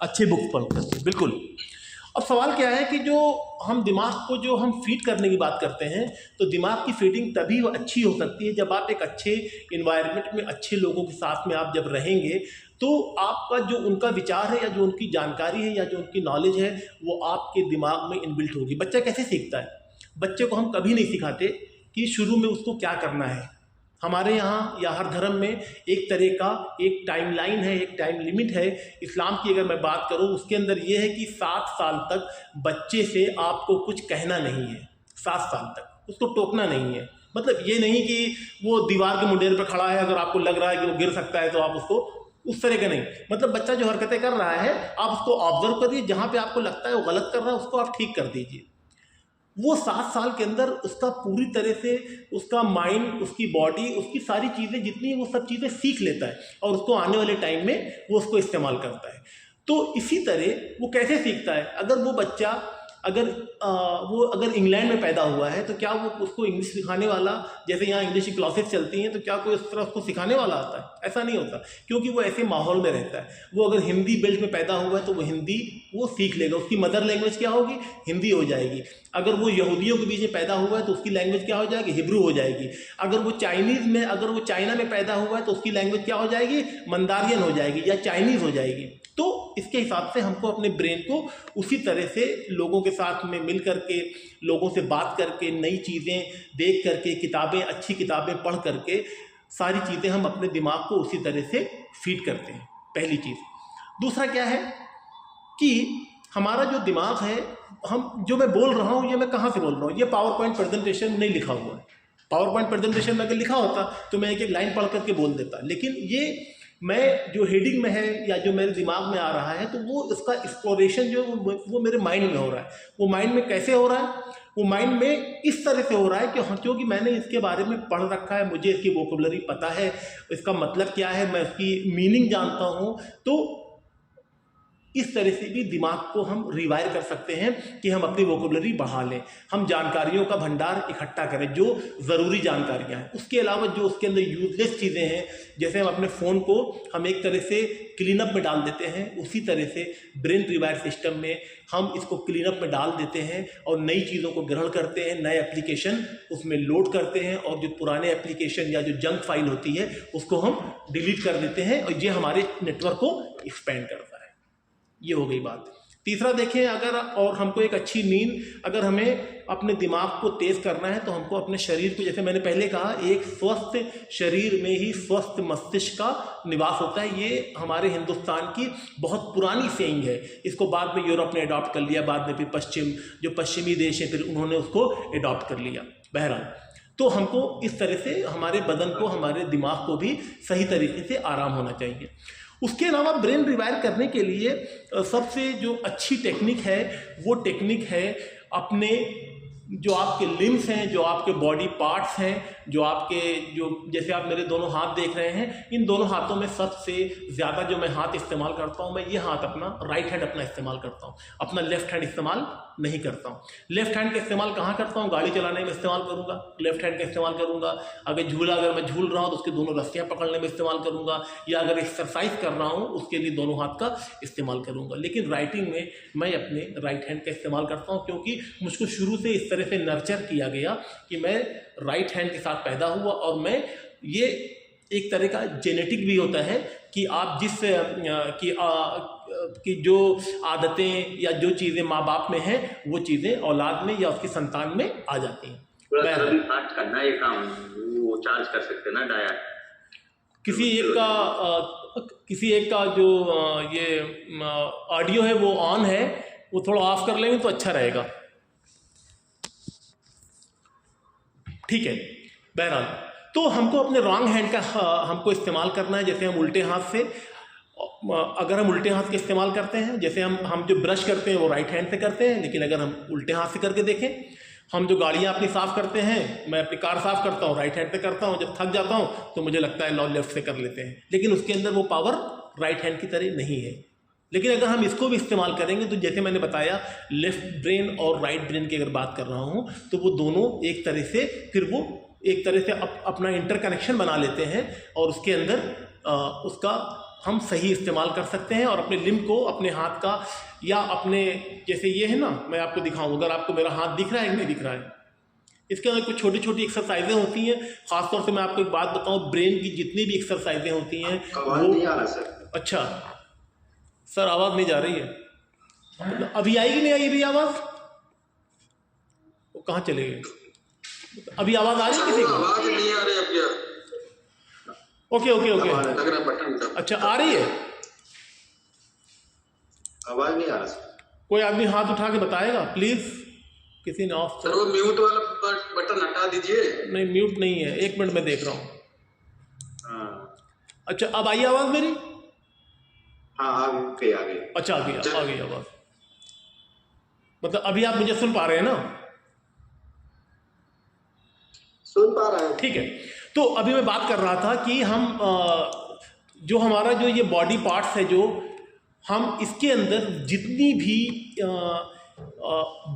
अच्छे बुक पढ़ करके, बिल्कुल। अब सवाल क्या है कि जो हम दिमाग को जो हम फीड करने की बात करते हैं, तो दिमाग की फीडिंग तभी अच्छी हो सकती है जब आप एक अच्छे इन्वायरमेंट में अच्छे लोगों के साथ में आप जब रहेंगे, तो आपका जो उनका विचार है या जो उनकी जानकारी है या जो उनकी नॉलेज है वो आपके दिमाग में इनबिल्ट होगी। बच्चा कैसे सीखता है? बच्चे को हम कभी नहीं सिखाते कि शुरू में उसको क्या करना है। हमारे यहाँ या हर धर्म में एक तरह का एक टाइमलाइन है, एक टाइम लिमिट है। इस्लाम की अगर मैं बात करूँ उसके अंदर ये है कि 7 साल तक बच्चे से आपको कुछ कहना नहीं है। 7 साल तक उसको टोकना नहीं है। मतलब ये नहीं कि वो दीवार के मुंडेर पर खड़ा है, अगर आपको लग रहा है कि वो गिर सकता है तो आप उसको, उस तरह का नहीं। मतलब बच्चा जो हरकतें कर रहा है आप उसको ऑब्जर्व करिए, जहाँ पे आपको लगता है वो गलत कर रहा है उसको आप ठीक कर दीजिए। वो 7 साल के अंदर उसका पूरी तरह से उसका माइंड, उसकी बॉडी, उसकी सारी चीज़ें जितनी वो सब चीज़ें सीख लेता है और उसको आने वाले टाइम में वो उसको इस्तेमाल करता है। तो इसी तरह वो कैसे सीखता है? अगर वो बच्चा अगर इंग्लैंड में पैदा हुआ है तो क्या वो उसको इंग्लिश सिखाने वाला, जैसे यहाँ इंग्लिश की क्लासेस चलती हैं, तो क्या कोई उस तरह उसको सिखाने वाला आता है? ऐसा नहीं होता, क्योंकि वो ऐसे माहौल में रहता है। वो अगर हिंदी बेल्ट में पैदा हुआ है तो वो हिंदी वो सीख लेगा। उसकी मदर लैंग्वेज क्या होगी? हिंदी हो जाएगी। अगर वो यहूदियों के बीच में पैदा हुआ है तो उसकी लैंग्वेज क्या हो जाएगी? हिब्रू हो जाएगी। अगर वो चाइना में पैदा हुआ है तो उसकी लैंग्वेज क्या हो जाएगी? मंदारियन हो जाएगी या चाइनीज़ हो जाएगी। तो इसके हिसाब से हमको अपने ब्रेन को उसी तरह से लोगों के साथ में मिल करके, लोगों से बात करके, नई चीज़ें देख करके, किताबें, अच्छी किताबें पढ़ करके, सारी चीज़ें हम अपने दिमाग को उसी तरह से फीड करते हैं, पहली चीज़। दूसरा क्या है कि हमारा जो दिमाग है, हम जो मैं बोल रहा हूँ ये मैं कहाँ से बोल रहा हूँ? ये पावर पॉइंट प्रेजेंटेशन नहीं लिखा हुआ है। पावर पॉइंट प्रेजेंटेशन में अगर लिखा होता तो मैं एक एक लाइन पढ़ करके बोल देता, लेकिन ये मैं जो हेडिंग में है या जो मेरे दिमाग में आ रहा है तो वो इसका एक्सप्लोरेशन जो वो मेरे माइंड में हो रहा है। वो माइंड में कैसे हो रहा है? वो माइंड में इस तरह से हो रहा है कि हाँ, क्योंकि मैंने इसके बारे में पढ़ रखा है, मुझे इसकी वोकैबुलरी पता है, इसका मतलब क्या है, मैं इसकी मीनिंग जानता हूँ। तो इस तरह से भी दिमाग को हम रिवायर कर सकते हैं कि हम अपनी वोकैबुलरी बढ़ा लें, हम जानकारियों का भंडार इकट्ठा करें जो ज़रूरी जानकारियाँ हैं। उसके अलावा जो उसके अंदर यूजलेस चीज़ें हैं, जैसे हम अपने फ़ोन को हम एक तरह से क्लीनअप में डाल देते हैं, उसी तरह से ब्रेन रिवायर सिस्टम में हम इसको क्लीनअप में डाल देते हैं और नई चीज़ों को ग्रहण करते हैं, नए एप्लीकेशन उसमें लोड करते हैं और जो पुराने एप्लीकेशन या जो जंक फाइल होती है उसको हम डिलीट कर देते हैं और ये हमारे नेटवर्क को एक्सपेंड करता है। ये हो गई बात। तीसरा देखें, अगर और हमको एक अच्छी नींद, अगर हमें अपने दिमाग को तेज़ करना है तो हमको अपने शरीर को, जैसे मैंने पहले कहा, एक स्वस्थ शरीर में ही स्वस्थ मस्तिष्क का निवास होता है। ये हमारे हिंदुस्तान की बहुत पुरानी सेइंग है। इसको बाद में यूरोप ने अडॉप्ट कर लिया, बाद में फिर जो पश्चिमी देश है फिर उन्होंने उसको अडॉप्ट कर लिया। बहरहाल, तो हमको इस तरह से हमारे बदन को, हमारे दिमाग को भी सही तरीके से आराम होना चाहिए। उसके अलावा ब्रेन रिवायर करने के लिए सबसे जो अच्छी टेक्निक है वो टेक्निक है अपने जो आपके लिम्स हैं, जो आपके बॉडी पार्ट्स हैं, जो आपके जैसे आप मेरे दोनों हाथ देख रहे हैं, इन दोनों हाथों में सबसे ज़्यादा जो मैं हाथ इस्तेमाल करता हूँ, मैं ये हाथ अपना राइट हैंड अपना इस्तेमाल करता हूँ, अपना लेफ्ट हैंड इस्तेमाल नहीं करता हूँ। लेफ्ट हैंड का इस्तेमाल कहाँ करता हूँ? गाड़ी चलाने में इस्तेमाल करूँगा, लेफ्ट हैंड का इस्तेमाल करूँगा। अगर मैं झूल रहा हूँ तो उसकी दोनों रस्सियाँ पकड़ने में इस्तेमाल करूँगा, या अगर एक्सरसाइज कर रहा हूँ उसके लिए दोनों हाथ का इस्तेमाल करूँगा। लेकिन राइटिंग में मैं अपने राइट हैंड का इस्तेमाल करता हूँ, क्योंकि मुझको शुरू से इस तरह से नर्चर किया गया कि मैं राइट हैंड के साथ पैदा हुआ और मैं ये एक तरह का जेनेटिक भी होता है कि आप कि जो आदतें या जो चीज़ें माँ बाप में हैं वो चीज़ें औलाद में या उसकी संतान में आ जाती हैं। करना ये काम वो चार्ज कर सकते ना डाया किसी एक का जो ये ऑडियो है वो ऑन है, वो थोड़ा ऑफ कर लेंगे तो अच्छा रहेगा। ठीक है। बहरहाल, तो हमको अपने रॉन्ग हैंड का हमको इस्तेमाल करना है। जैसे हम उल्टे हाथ से, अगर हम उल्टे हाथ का इस्तेमाल करते हैं, जैसे हम जो ब्रश करते हैं वो राइट हैंड से करते हैं, लेकिन अगर हम उल्टे हाथ से करके देखें, हम जो गाड़ियाँ अपनी साफ़ करते हैं, मैं अपनी कार साफ़ करता हूँ राइट हैंड से करता हूँ, जब थक जाता हूँ तो मुझे लगता है लेफ्ट से कर लेते हैं, लेकिन उसके अंदर वो पावर राइट हैंड की तरह नहीं है। लेकिन अगर हम इसको भी इस्तेमाल करेंगे तो जैसे मैंने बताया, लेफ्ट ब्रेन और राइट ब्रेन की अगर बात कर रहा हूँ तो वो दोनों एक तरह से अपना इंटरकनेक्शन बना लेते हैं और उसके अंदर उसका हम सही इस्तेमाल कर सकते हैं और अपने लिम्ब को, अपने हाथ का या अपने, जैसे ये है ना, मैं आपको दिखाऊं, अगर आपको मेरा हाथ दिख रहा है कि नहीं दिख रहा है, इसके अंदर कुछ छोटी छोटी एक्सरसाइजें होती हैं। खासतौर से मैं आपको एक बात बताऊं, ब्रेन की जितनी भी एक्सरसाइजें होती हैं आवाज नहीं आ रहा सर। अच्छा सर, आवाज़ नहीं जा रही है, मतलब अभी आएगी नहीं आई अभी आवाज़, वो कहाँ चले गए? अभी आवाज़ आ रही है किसी को? आवाज नहीं आ रही अब यार। ओके ओके ओके, लग रहा बटन दब। अच्छा आ रही है। आवाज नहीं आ रहा सर। कोई आदमी हाथ उठा के बताएगा प्लीज, किसी ने ऑफ? सर वो म्यूट वाला बटन हटा दीजिए। नहीं म्यूट नहीं है, 1 मिनट में देख रहा हूँ। हाँ अच्छा अब आई आवाज़ मेरी? हाँ आ गई आ गई। अच्छा आ गई आवाज़, मतलब अभी आप मुझे सुन पा रहे हैं ना? सुन पा रहे हैं। ठीक है, तो अभी मैं बात कर रहा था कि हम जो हमारा जो ये बॉडी पार्ट्स है, जो हम इसके अंदर जितनी भी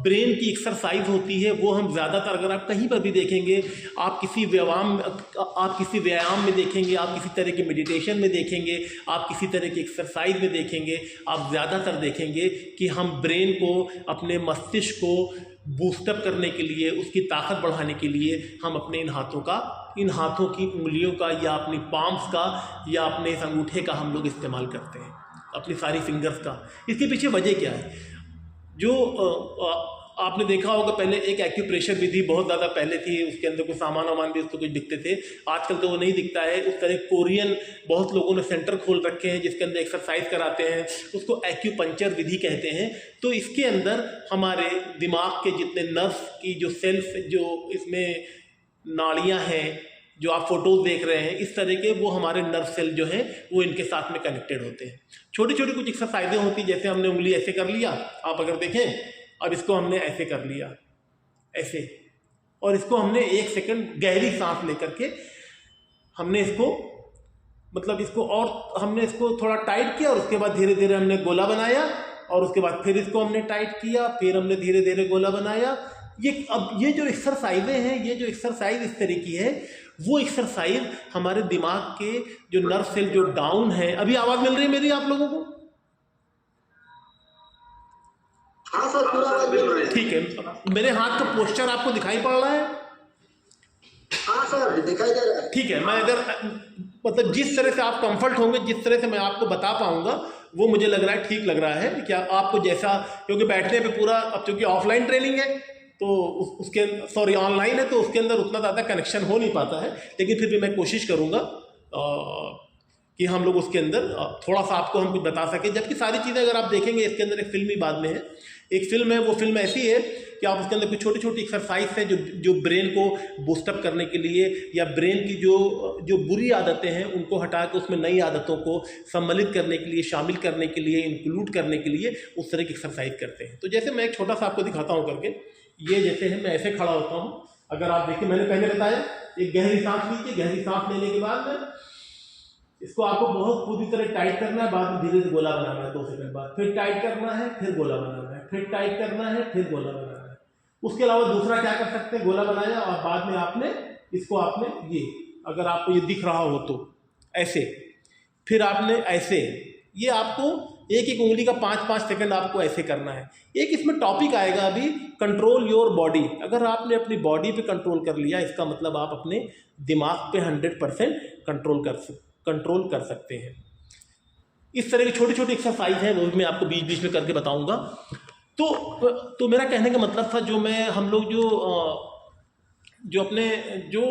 ब्रेन की एक्सरसाइज होती है वो हम ज़्यादातर, अगर आप कहीं पर भी देखेंगे, आप किसी व्यायाम में देखेंगे, आप किसी तरह के मेडिटेशन में देखेंगे, आप किसी तरह की एक्सरसाइज में देखेंगे, आप ज़्यादातर देखेंगे कि हम ब्रेन को, अपने मस्तिष्क को बूस्टअप करने के लिए, उसकी ताकत बढ़ाने के लिए हम अपने इन हाथों की उंगलियों का या अपनी पाम्स का या अपने इस अंगूठे का हम लोग इस्तेमाल करते हैं, अपनी सारी फिंगर्स का। इसके पीछे वजह क्या है? जो आपने देखा होगा, पहले एक एक्यूप्रेशर विधि बहुत ज़्यादा पहले थी, उसके अंदर कुछ सामान भी उसको कुछ दिखते थे, आजकल तो वो नहीं दिखता है। उस तरह कोरियन बहुत लोगों ने सेंटर खोल रखे हैं जिसके अंदर एक्सरसाइज कराते हैं, उसको एक्यूपंक्चर विधि कहते हैं। तो इसके अंदर हमारे दिमाग के जितने नर्व्स की जो सेल्स, जो इसमें नाड़ियाँ हैं, जो आप फोटोज देख रहे हैं, इस तरह के वो हमारे नर्व सेल जो हैं वो इनके साथ में कनेक्टेड होते हैं। छोटी छोटी कुछ एक्सरसाइजें होती, जैसे हमने उंगली ऐसे कर लिया, आप अगर देखें, अब इसको हमने ऐसे कर लिया, ऐसे, और इसको हमने 1 सेकंड गहरी सांस लेकर के हमने इसको, मतलब इसको, और हमने इसको थोड़ा टाइट किया और उसके बाद धीरे धीरे हमने गोला बनाया, और उसके बाद फिर इसको हमने टाइट किया, फिर हमने धीरे धीरे गोला बनाया। ये जो एक्सरसाइजें हैं, ये जो एक्सरसाइज इस तरह की है, वो एक्सरसाइज हमारे दिमाग के जो नर्व सेल जो डाउन है। अभी आवाज़ मिल रही है मेरी आप लोगों को? हाँ सर पूरा आवाज मिल रही है। ठीक है, मेरे हाथ का पोस्चर आपको दिखाई पड़ रहा है? हाँ सर दिखाई दे रहा है। ठीक है, मैं अगर, मतलब जिस तरह से आप कंफर्ट होंगे, जिस तरह से मैं आपको बता पाऊंगा, वो मुझे लग रहा है ठीक लग रहा है। क्या आपको जैसा, क्योंकि बैठने पे पूरा, अब चूंकि ऑफलाइन ट्रेनिंग है तो उसके, सॉरी ऑनलाइन है, तो उसके अंदर उतना ज़्यादा कनेक्शन हो नहीं पाता है, लेकिन फिर भी मैं कोशिश करूँगा कि हम लोग उसके अंदर थोड़ा सा आपको हम कुछ बता सकें। जबकि सारी चीज़ें अगर आप देखेंगे, इसके अंदर एक फिल्म ही बाद में है, एक फिल्म है, वो फिल्म ऐसी है कि आप उसके अंदर कुछ छोटी छोटी एक्सरसाइज है जो ब्रेन को बूस्टअप करने के लिए, या ब्रेन की जो बुरी आदतें हैं उनको हटा के उसमें नई आदतों को सम्मिलित करने के लिए, शामिल करने के लिए, इंक्लूड करने के लिए उस तरह की एक्सरसाइज करते हैं। तो जैसे मैं एक छोटा सा आपको दिखाता हूँ करके, ये जैसे है, मैं ऐसे खड़ा होता हूँ, अगर आप देखिए, मैंने पहले बताया, एक गहरी सांस लीजिए, गहरी सांस लेने के बाद में इसको आपको बहुत पूरी तरह टाइट करना है, बाद में धीरे धीरे गोला बनाना है, 2 सेकंड बाद फिर टाइट करना है, फिर गोला बनाना है, फिर टाइट करना है, फिर गोला बनाना है। उसके अलावा दूसरा क्या कर सकते हैं, गोला बनाया और बाद में आपने इसको, आपने ये, अगर आपको ये दिख रहा हो तो ऐसे, फिर आपने ऐसे, ये आपको एक एक उंगली का 5-5 सेकंड आपको ऐसे करना है। एक इसमें टॉपिक आएगा अभी, कंट्रोल योर बॉडी। अगर आपने अपनी बॉडी पे कंट्रोल कर लिया, इसका मतलब आप अपने दिमाग पे 100% कंट्रोल कर सकते हैं। इस तरह की छोटी छोटी एक्सरसाइज है, वो भी मैं आपको बीच बीच में करके बताऊंगा। तो मेरा कहने का मतलब था, हम लोग जो अपने जो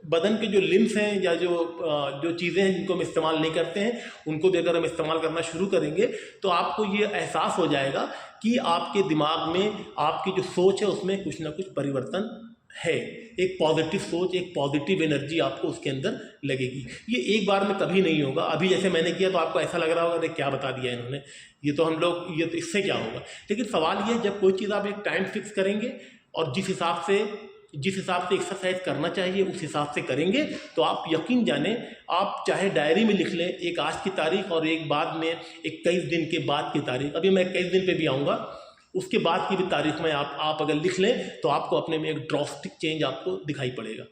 बदन के जो लिम्स हैं, या जो चीज़ें हैं जिनको हम इस्तेमाल नहीं करते हैं, उनको भी अगर हम इस्तेमाल करना शुरू करेंगे तो आपको ये एहसास हो जाएगा कि आपके दिमाग में, आपकी जो सोच है उसमें कुछ ना कुछ परिवर्तन है। एक पॉजिटिव सोच, एक पॉजिटिव एनर्जी आपको उसके अंदर लगेगी। ये एक बार में कभी नहीं होगा। अभी जैसे मैंने किया तो आपको ऐसा लग रहा होगा, अरे क्या बता दिया इन्होंने, ये तो हम लोग, ये तो इससे क्या होगा। लेकिन सवाल ये, जब कोई चीज़ आप एक टाइम फिक्स करेंगे और जिस हिसाब से एक्सरसाइज करना चाहिए उस हिसाब से करेंगे, तो आप यकीन जाने, आप चाहे डायरी में लिख लें एक आज की तारीख और एक बाद में 21 दिन के बाद की तारीख, अभी मैं 21 दिन पे भी आऊँगा, उसके बाद की भी तारीख में आप अगर लिख लें तो आपको अपने में एक ड्रास्टिक चेंज आपको दिखाई पड़ेगा।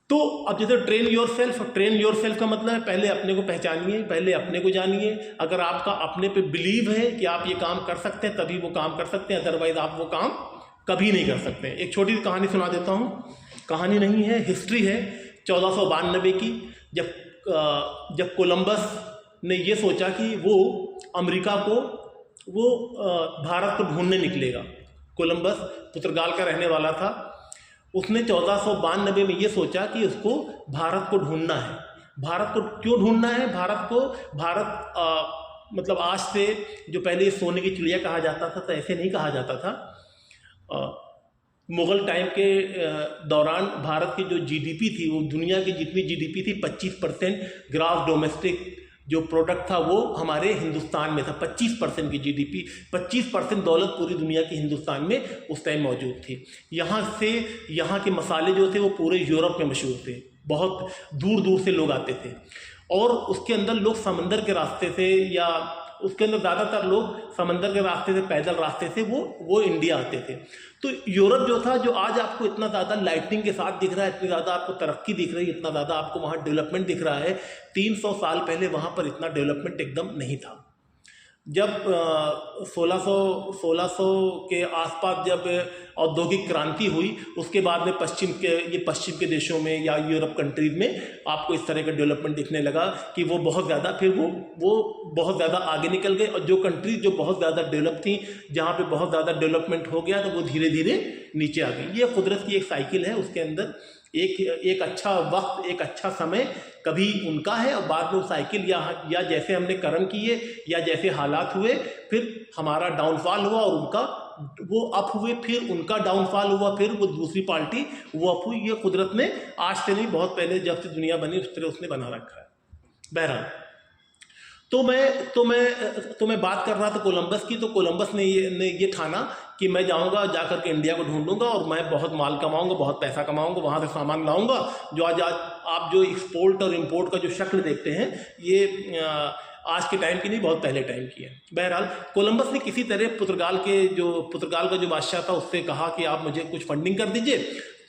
तो अब जैसे ट्रेन योर सेल्फ का मतलब है पहले अपने को पहचानिए, पहले अपने को जानिए। अगर आपका अपने पे बिलीव है कि आप ये काम कर सकते हैं तभी वो काम कर सकते हैं, अदरवाइज आप वो काम कभी नहीं कर सकते। एक छोटी सी कहानी सुना देता हूँ, कहानी नहीं है, हिस्ट्री है 1492 की, जब कोलंबस ने ये सोचा कि वो अमेरिका को भारत को ढूंढने निकलेगा। कोलंबस पुर्तगाल का रहने वाला था। उसने 1492 में ये सोचा कि उसको भारत को ढूंढना है। भारत को क्यों ढूंढना है? मतलब आज से जो पहले सोने की चिड़िया कहा जाता था तो ऐसे नहीं कहा जाता था। मुग़ल टाइम के दौरान भारत की जो जीडीपी थी वो दुनिया की जितनी जीडीपी थी 25% ग्रॉस डोमेस्टिक जो प्रोडक्ट था वो हमारे हिंदुस्तान में था। 25% की जीडीपी, 25% दौलत पूरी दुनिया की हिंदुस्तान में उस टाइम मौजूद थी। यहाँ के मसाले जो थे वो पूरे यूरोप में मशहूर थे, बहुत दूर दूर से लोग आते थे। और उसके अंदर लोग समंदर के रास्ते से, या उसके अंदर ज़्यादातर लोग समंदर के रास्ते से, पैदल रास्ते से वो इंडिया आते थे। तो यूरोप जो था, जो आज आपको इतना ज़्यादा लाइटिंग के साथ दिख रहा है, इतनी ज़्यादा आपको तरक्की दिख रही है, इतना ज़्यादा आपको वहाँ डेवलपमेंट दिख रहा है, 300 साल पहले वहाँ पर इतना डेवलपमेंट एकदम नहीं था। जब 1600 के आसपास जब औद्योगिक क्रांति हुई, उसके बाद में पश्चिम के देशों में या यूरोप कंट्रीज में आपको इस तरह का डेवलपमेंट दिखने लगा कि वो बहुत ज़्यादा, फिर वो बहुत ज़्यादा आगे निकल गए। और जो कंट्रीज जो बहुत ज़्यादा डेवलप थी, जहाँ पे बहुत ज़्यादा डेवलपमेंट हो गया, तो वो धीरे धीरे नीचे आ गई। ये कुदरत की एक साइकिल है, उसके अंदर एक अच्छा वक्त, एक अच्छा समय कभी उनका है और बाद में वो साइकिल या जैसे हमने कर्म किए या जैसे हालात हुए, फिर हमारा डाउनफॉल हुआ और उनका वो अप हुए, फिर उनका डाउनफॉल हुआ, फिर वो दूसरी पार्टी वो अप हुई। ये कुदरत ने आज से नहीं, बहुत पहले जब से दुनिया बनी उस तरह उसने बना रखा है। बहरहाल तो मैं बात कर रहा था कोलंबस की। तो कोलंबस ने ये ठाना कि मैं जाऊंगा, जाकर के इंडिया को ढूंढूंगा और मैं बहुत माल कमाऊंगा, बहुत पैसा कमाऊंगा, वहाँ से सामान लाऊंगा। जो आज आप जो एक्सपोर्ट और इंपोर्ट का जो शक्ल देखते हैं, ये आज के टाइम की नहीं, बहुत पहले टाइम की है। बहरहाल कोलंबस ने किसी तरह पुर्तगाल का जो बादशाह था उससे कहा कि आप मुझे कुछ फंडिंग कर दीजिए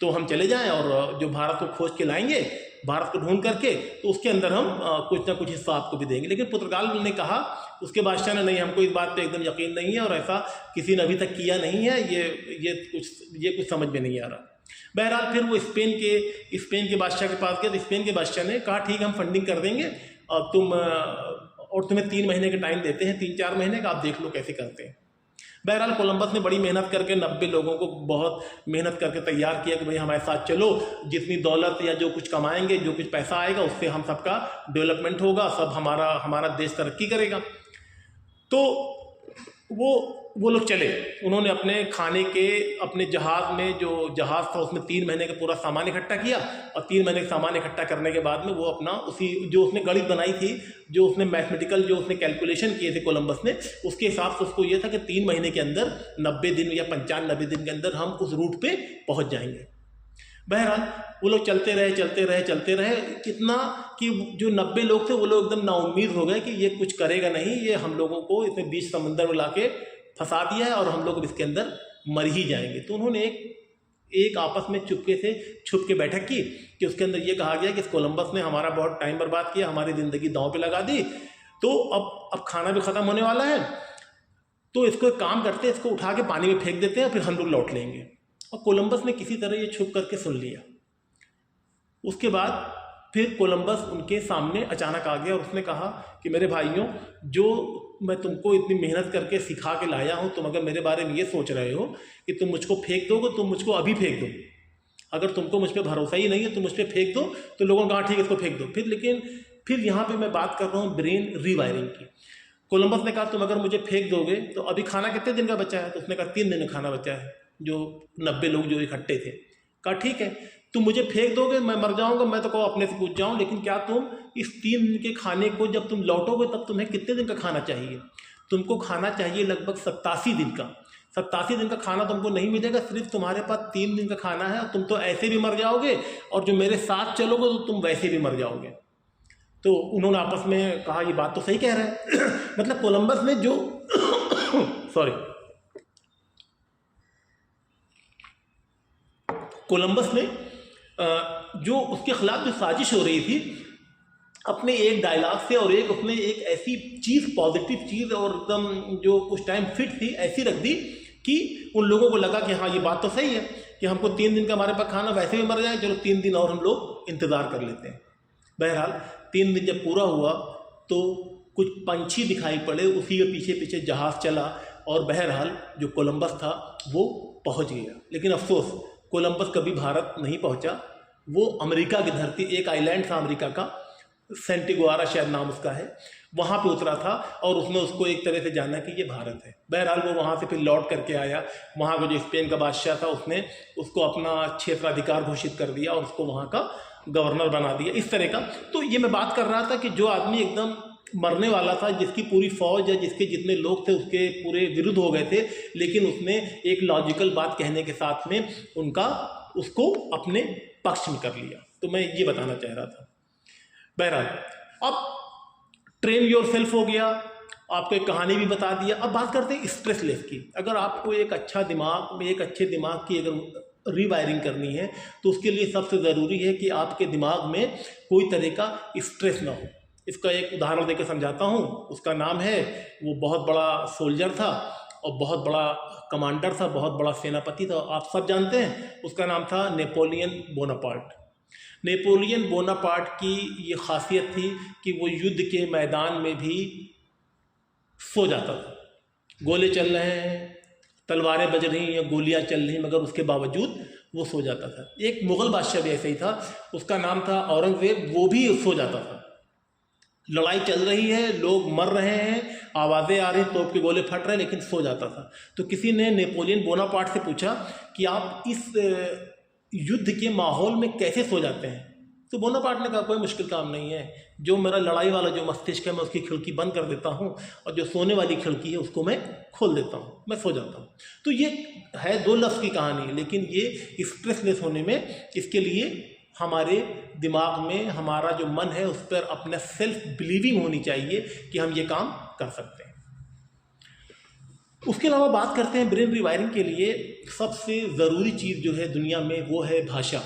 तो हम चले जाएं और जो भारत को खोज के लाएंगे, भारत को ढूंढ करके, तो उसके अंदर हम कुछ ना कुछ हिस्सा आपको भी देंगे। लेकिन पुर्तगाल ने कहा, उसके बादशाह ने, नहीं, हमको इस बात पे एकदम यकीन नहीं है और ऐसा किसी ने अभी तक किया नहीं है, ये कुछ समझ में नहीं आ रहा। बहरहाल फिर वो स्पेन के बादशाह के पास गए। तो स्पेन के बादशाह ने कहा ठीक है, हम फंडिंग कर देंगे और तुम्हें 3 महीने का टाइम देते हैं, 3-4 महीने का, आप देख लो कैसे करते हैं। बहरहाल कोलंबस ने बड़ी मेहनत करके 90 लोगों को बहुत मेहनत करके तैयार किया कि भाई हमारे साथ चलो, जितनी दौलत या जो कुछ कमाएंगे, जो कुछ पैसा आएगा, उससे हम सबका डेवलपमेंट होगा, सब हमारा देश तरक्की करेगा। तो वो लोग चले। उन्होंने अपने खाने के, अपने जहाज़ में, जो जहाज़ था उसमें 3 महीने का पूरा सामान इकट्ठा किया और 3 महीने का सामान इकट्ठा करने के बाद में वो अपना जो उसने गणित बनाई थी, जो उसने मैथमेटिकल जो उसने कैलकुलेशन किए थे कोलंबस ने, उसके हिसाब से उसको ये था कि 3 महीने के अंदर 90 दिन या 95 दिन के अंदर हम उस रूट पे पहुंच जाएंगे। बहरहाल वो लोग चलते रहे कितना कि जो 90 लोग थे वो लोग एकदम नाउम्मीद हो गए कि ये कुछ करेगा नहीं, ये हम लोगों को इसने बीच समंदर में लाके फंसा दिया है और हम लोग इसके अंदर मर ही जाएंगे। तो उन्होंने एक आपस में चुपके से छुप के बैठक की कि उसके अंदर ये कहा गया कि इस कोलंबस ने हमारा बहुत टाइम बर्बाद किया, हमारी ज़िंदगी दांव पे लगा दी, तो अब खाना भी ख़त्म होने वाला है, तो इसको एक काम करते हैं, इसको उठा के पानी में फेंक देते हैं, फिर हम लोग लौट लेंगे। और कोलंबस ने किसी तरह ये छुप करके सुन लिया। उसके बाद फिर कोलंबस उनके सामने अचानक आ गया और उसने कहा कि मेरे भाइयों, जो मैं तुमको इतनी मेहनत करके सिखा के लाया हूँ, तुम अगर मेरे बारे में ये सोच रहे हो कि तुम मुझको फेंक दोगे, तुम मुझको अभी फेंक दो। अगर तुमको मुझ पर भरोसा ही नहीं है, तुम मुझ पर फेंक दो। तो लोगों ने कहा ठीक है, इसको फेंक दो। फिर यहाँ पे मैं बात कर रहा हूँ ब्रेन रीवायरिंग की। कोलंबस ने कहा तुम अगर मुझे फेंक दोगे तो अभी खाना कितने दिन का बचा है? तो उसने कहा 3 दिन का खाना बचा है, जो 90 लोग जो इकट्ठे थे। कहा ठीक है, तुम मुझे फेंक दोगे, मैं मर जाऊंगा, मैं तो कहो अपने से पूछ जाऊं, लेकिन क्या तुम इस 3 दिन के खाने को जब तुम लौटोगे तब तुम्हें कितने दिन का खाना चाहिए? तुमको खाना चाहिए लगभग 87 दिन का। 87 दिन का खाना तुमको नहीं मिलेगा, सिर्फ तुम्हारे पास 3 दिन का खाना है और तुम तो ऐसे भी मर जाओगे, और जो मेरे साथ चलोगे तो तुम वैसे भी मर जाओगे। तो उन्होंने आपस में कहा ये बात तो सही कह रहा है। मतलब कोलंबस ने जो जो उसके खिलाफ जो साजिश हो रही थी, अपने एक डायलॉग से और एक उसने एक ऐसी चीज़, पॉजिटिव चीज़ और एकदम जो उस टाइम फिट थी, ऐसी रख दी कि उन लोगों को लगा कि हाँ ये बात तो सही है कि हमको 3 दिन का हमारे पास खाना वैसे भी मर जाए, चलो 3 दिन और हम लोग इंतज़ार कर लेते हैं। बहरहाल 3 दिन जब पूरा हुआ तो कुछ पंछी दिखाई पड़े, उसी के पीछे पीछे जहाज़ चला और बहरहाल जो कोलंबस था वो पहुंच गया। लेकिन अफसोस कोलंबस कभी भारत नहीं पहुंचा। वो अमेरिका की धरती, एक आइलैंड था अमेरिका का, सेंटिगुआरा शायद नाम उसका है, वहाँ पे उतरा था और उसने उसको एक तरह से जाना कि ये भारत है। बहरहाल वो वहाँ से फिर लौट करके आया। वहाँ का जो स्पेन का बादशाह था उसने उसको अपना क्षेत्राधिकार घोषित कर दिया और उसको वहाँ का गवर्नर बना दिया, इस तरह का। तो ये मैं बात कर रहा था कि जो आदमी एकदम मरने वाला था, जिसकी पूरी फौज या जिसके जितने लोग थे उसके पूरे विरुद्ध हो गए थे, लेकिन उसने एक लॉजिकल बात कहने के साथ में उसको अपने पक्ष में कर लिया। तो मैं ये बताना चाह रहा था। बहरहाल अब ट्रेन योर सेल्फ हो गया, आपको एक कहानी भी बता दिया। अब बात करते हैं स्ट्रेसलेस की। अगर आपको एक अच्छे दिमाग की अगर रीवायरिंग करनी है तो उसके लिए सबसे ज़रूरी है कि आपके दिमाग में कोई तरह का स्ट्रेस ना हो। इसका एक उदाहरण देकर समझाता हूँ। उसका नाम है, वो बहुत बड़ा सोल्जर था और बहुत बड़ा कमांडर था, बहुत बड़ा सेनापति था, आप सब जानते हैं। उसका नाम था नेपोलियन बोनापार्ट। नेपोलियन बोनापार्ट की ये खासियत थी कि वो युद्ध के मैदान में भी सो जाता था। गोले चल रहे हैं, तलवारें बज रही हैं, गोलियां चल रही हैं, मगर उसके बावजूद वो सो जाता था। एक मुग़ल बादशाह भी ऐसे ही था, उसका नाम था औरंगज़ेब, वो भी सो जाता था। लड़ाई चल रही है, लोग मर रहे हैं, आवाज़ें आ रही, तोप के गोले फट रहे हैं, लेकिन सो जाता था। तो किसी ने नेपोलियन बोनापार्ट से पूछा कि आप इस युद्ध के माहौल में कैसे सो जाते हैं? तो बोनापार्ट ने कहा कोई मुश्किल काम नहीं है, जो मेरा लड़ाई वाला जो मस्तिष्क है मैं उसकी खिड़की बंद कर देता हूँ और जो सोने वाली खिड़की है उसको मैं खोल देता हूँ, मैं सो जाता हूँ। तो ये है 2 लफ्ज़ की कहानी, लेकिन ये स्ट्रेसलेस होने में, इसके लिए हमारे दिमाग में हमारा जो मन है उस पर अपना सेल्फ बिलीविंग होनी चाहिए कि हम ये काम कर सकते हैं। उसके अलावा बात करते हैं ब्रेन रिवायरिंग के लिए सबसे ज़रूरी चीज़ जो है दुनिया में वो है भाषा।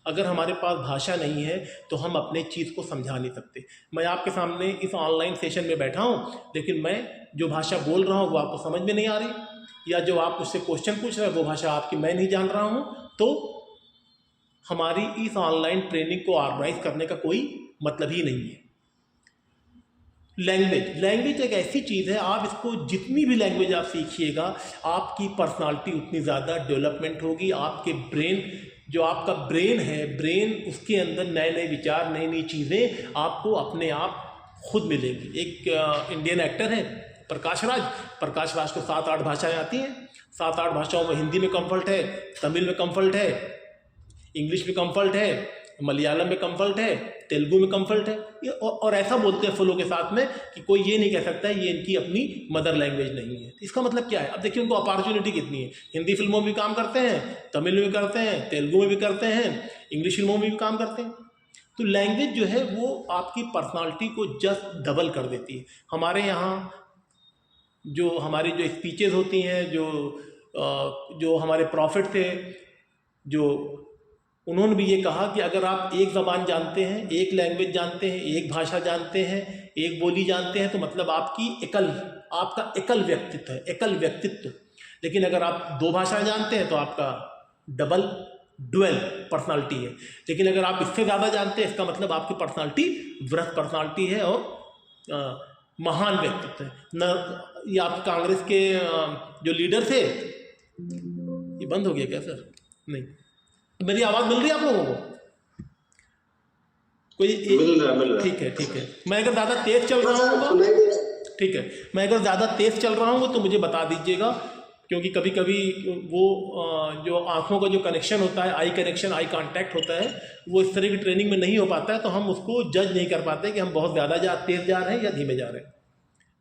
अगर हमारे पास भाषा नहीं है तो हम अपने चीज़ को समझा नहीं सकते। मैं आपके सामने इस ऑनलाइन सेशन में बैठा हूँ, लेकिन मैं जो भाषा बोल रहा हूँ वो आपको समझ में नहीं आ रही, या जो आप मुझसे क्वेश्चन पूछ रहे हैं वो भाषा आपकी मैं नहीं जान रहा हूँ, तो हमारी इस ऑनलाइन ट्रेनिंग को ऑर्गेनाइज करने का कोई मतलब ही नहीं है। लैंग्वेज एक ऐसी चीज़ है, आप इसको जितनी भी लैंग्वेज आप सीखिएगा आपकी पर्सनालिटी उतनी ज़्यादा डेवलपमेंट होगी। आपके ब्रेन, जो आपका ब्रेन है, ब्रेन उसके अंदर नए नए विचार, नई नई चीज़ें आपको अपने आप खुद मिलेंगी। एक इंडियन एक्टर है प्रकाश राज को 7-8 भाषाएं आती हैं। 7-8 भाषाओं में हिंदी में कंफर्ट है, तमिल में कंफर्ट है, इंग्लिश में कंफर्ट है, मलयालम में कंफर्ट है, तेलुगु में कंफर्ट है, और ऐसा बोलते हैं फुलों के साथ में कि कोई ये नहीं कह सकता है ये इनकी अपनी मदर लैंग्वेज नहीं है। इसका मतलब क्या है? अब देखिए उनको अपॉर्चुनिटी कितनी है। हिंदी फिल्मों में भी काम करते हैं, तमिल में भी करते हैं, तेलुगु में भी करते हैं, इंग्लिश फिल्मों में भी काम करते हैं। तो लैंग्वेज जो है वो आपकी पर्सनालिटी को जस्ट डबल कर देती है। हमारे यहाँ जो हमारी जो स्पीचेज होती हैं, जो हमारे प्रॉफिट थे, जो उन्होंने भी ये कहा कि अगर आप एक ज़बान जानते हैं, एक लैंग्वेज जानते हैं, एक भाषा जानते हैं, एक बोली जानते हैं, तो मतलब आपका एकल व्यक्तित्व है, एकल व्यक्तित्व। लेकिन अगर आप 2 भाषा जानते हैं तो आपका डुअल पर्सनालिटी है। लेकिन अगर आप इससे ज़्यादा जानते हैं, इसका मतलब आपकी पर्सनालिटी वृहत पर्सनालिटी है और महान व्यक्तित्व है। न ये आप कांग्रेस के जो लीडर थे, ये बंद हो गया क्या सर? नहीं, मेरी आवाज़ मिल रही है आप लोगों को? मिल रहा। ठीक है। मैं अगर ज़्यादा तेज़ चल रहा हूँ, ठीक है, मैं अगर ज़्यादा तेज़ चल रहा हूँ तो मुझे बता दीजिएगा, क्योंकि कभी कभी वो जो आँखों का जो कनेक्शन होता है, आई कनेक्शन, आई कांटेक्ट होता है, वो इस तरह की ट्रेनिंग में नहीं हो पाता है, तो हम उसको जज नहीं कर पाते कि हम बहुत ज़्यादा तेज़ जा रहे हैं या धीमे जा रहे हैं।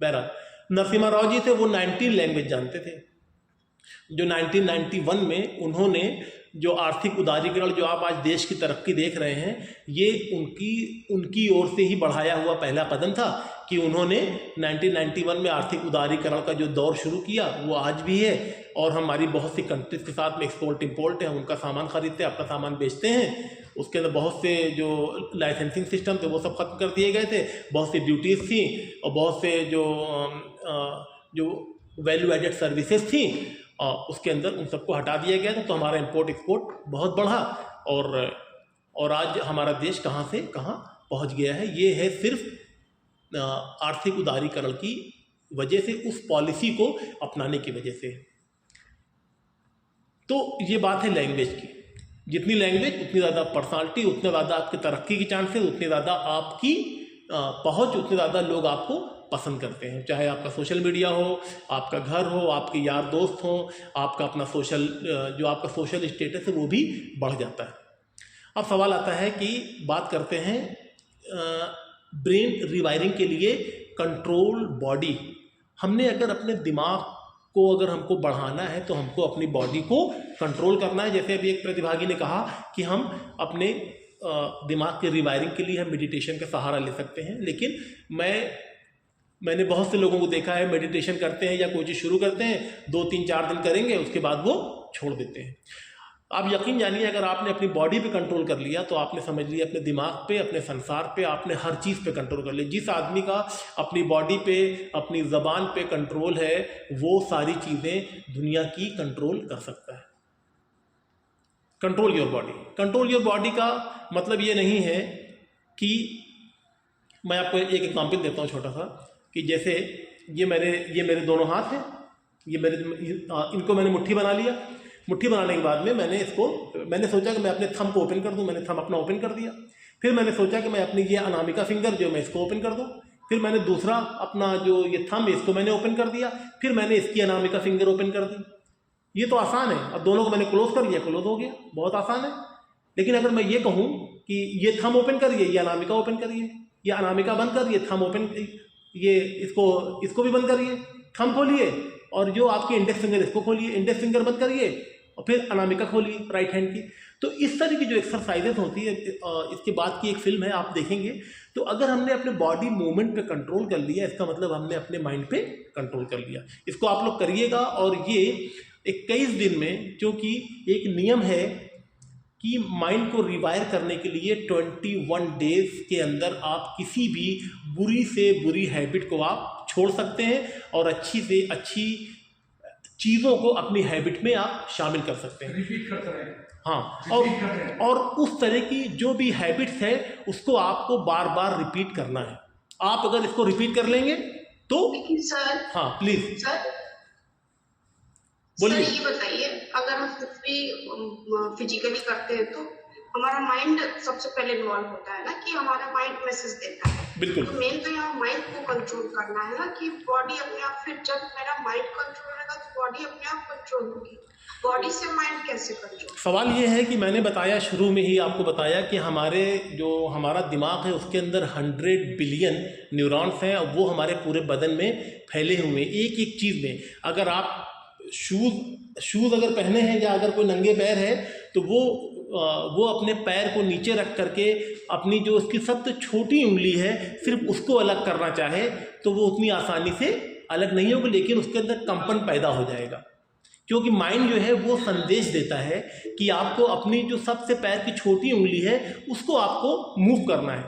बहरहाल नरसिम्हा राव जी थे, वो 19 लैंग्वेज जानते थे। जो 1991 में उन्होंने जो आर्थिक उदारीकरण, जो आप आज देश की तरक्की देख रहे हैं, ये उनकी ओर से ही बढ़ाया हुआ पहला कदम था कि उन्होंने 1991 में आर्थिक उदारीकरण का जो दौर शुरू किया वो आज भी है, और हमारी बहुत सी कंट्रीज के साथ में एक्सपोर्ट इम्पोर्ट है, उनका सामान खरीदते हैं, अपना सामान बेचते हैं। उसके अंदर बहुत से जो लाइसेंसिंग सिस्टम थे वो सब खत्म कर दिए गए थे, बहुत सी ड्यूटीज़ थी और बहुत से जो वैल्यू एडेड सर्विसेज थी उसके अंदर उन सबको हटा दिया गया था। तो हमारा इंपोर्ट एक्सपोर्ट बहुत बढ़ा और आज हमारा देश कहाँ से कहाँ पहुँच गया है। ये है सिर्फ आर्थिक उदारीकरण की वजह से, उस पॉलिसी को अपनाने की वजह से। तो ये बात है लैंग्वेज की। जितनी लैंग्वेज उतनी ज़्यादा पर्सनालिटी, उतने ज़्यादा आपकी तरक्की की चांसेस, उतने ज़्यादा आपकी पहुँच, उतने ज़्यादा लोग आपको पसंद करते हैं। चाहे आपका सोशल मीडिया हो, आपका घर हो, आपके यार दोस्त हो, आपका अपना जो आपका सोशल स्टेटस है वो भी बढ़ जाता है। अब सवाल आता है कि बात करते हैं ब्रेन रिवायरिंग के लिए कंट्रोल बॉडी। हमने अगर अपने दिमाग को अगर हमको बढ़ाना है तो हमको अपनी बॉडी को कंट्रोल करना है। जैसे अभी एक प्रतिभागी ने कहा कि हम अपने दिमाग के रिवायरिंग के लिए हम मेडिटेशन का सहारा ले सकते हैं, लेकिन मैंने बहुत से लोगों को देखा है मेडिटेशन करते हैं या कोई चीज़ शुरू करते हैं, 2 3 4 दिन करेंगे, उसके बाद वो छोड़ देते हैं। आप यकीन जानिए अगर आपने अपनी बॉडी पे कंट्रोल कर लिया तो आपने समझ लिया अपने दिमाग पे, अपने संसार पे, आपने हर चीज़ पे कंट्रोल कर लिया। जिस आदमी का अपनी बॉडी पे, अपनी ज़बान पे कंट्रोल है वो सारी चीज़ें दुनिया की कंट्रोल कर सकता है। Control your body. Control your body का मतलब ये नहीं है कि, मैं आपको एक एग्जाम्पल देता हूँ छोटा सा, कि जैसे ये मेरे दोनों हाथ हैं, इनको मैंने मुट्ठी बना लिया। मुट्ठी बनाने के बाद में मैंने सोचा कि मैं अपने थंब को ओपन कर दूं, मैंने थंब अपना ओपन कर दिया। फिर मैंने सोचा कि मैं अपनी ये अनामिका फिंगर जो मैं इसको ओपन कर दूं। फिर मैंने दूसरा अपना जो ये थंब इसको मैंने ओपन कर दिया। फिर मैंने इसकी अनामिका फिंगर ओपन कर दी। ये तो आसान है। अब दोनों को मैंने क्लोज कर लिया, क्लोज हो गया, बहुत आसान है। लेकिन अगर मैं ये कहूँ कि ये थंब ओपन करिए, ये अनामिका ओपन करिए, ये अनामिका बंद करिए, थंब ओपन, ये इसको भी बंद करिए, थंब खोलिए, और जो आपकी इंडेक्स फिंगर इसको खोलिए, इंडेक्स फिंगर बंद करिए, और फिर अनामिका खोलिए राइट हैंड की। तो इस तरह की जो एक्सरसाइजेस होती है, इसके बाद की एक फिल्म है आप देखेंगे। तो अगर हमने अपने बॉडी मूवमेंट पे कंट्रोल कर लिया, इसका मतलब हमने अपने माइंड पे कंट्रोल कर लिया। इसको आप लोग करिएगा, और ये 21 दिन में, क्योंकि एक नियम है कि माइंड को रिवायर करने के लिए 21 डेज के अंदर आप किसी भी बुरी से बुरी हैबिट को आप छोड़ सकते हैं और अच्छी से अच्छी चीज़ों को अपनी हैबिट में आप शामिल कर सकते हैं। रिपीट करते रहें। हाँ, और उस तरह की जो भी हैबिट्स है उसको आपको बार बार रिपीट करना है। आप अगर इसको रिपीट कर लेंगे तो, लेकिन सर, हाँ प्लीज सर बोलिए। ये बताइए, अगर हम कुछ भी फिजिकली करते हैं तो हमारा माइंड सबसे पहले इन्वॉल्व होता है ना, कि हमारा माइंड मैसेज देता है। बिल्कुल। तो मेन तो यहाँ माइंड को कंट्रोल करना है ना, कि बॉडी अपने आप, फिर जब मेरा माइंड कंट्रोल रहेगा तो बॉडी अपने आप कंट्रोल होगी। बॉडी से माइंड कैसे कंट्रोल? सवाल ये है कि मैंने बताया, शुरू में ही आपको बताया कि हमारा दिमाग है उसके अंदर 100 बिलियन न्यूरॉन्स हैं, और वो हमारे पूरे बदन में फैले हुए हैं, एक एक चीज़ में। अगर आप शूज़ अगर पहने हैं या अगर कोई नंगे पैर है तो वो अपने पैर को नीचे रख करके अपनी जो उसकी सबसे छोटी उंगली है सिर्फ उसको अलग करना चाहे तो वो उतनी आसानी से अलग नहीं होगा, लेकिन उसके अंदर कंपन पैदा हो जाएगा। क्योंकि माइंड जो है वो संदेश देता है कि आपको अपनी जो सबसे पैर की छोटी उंगली है उसको आपको मूव करना है,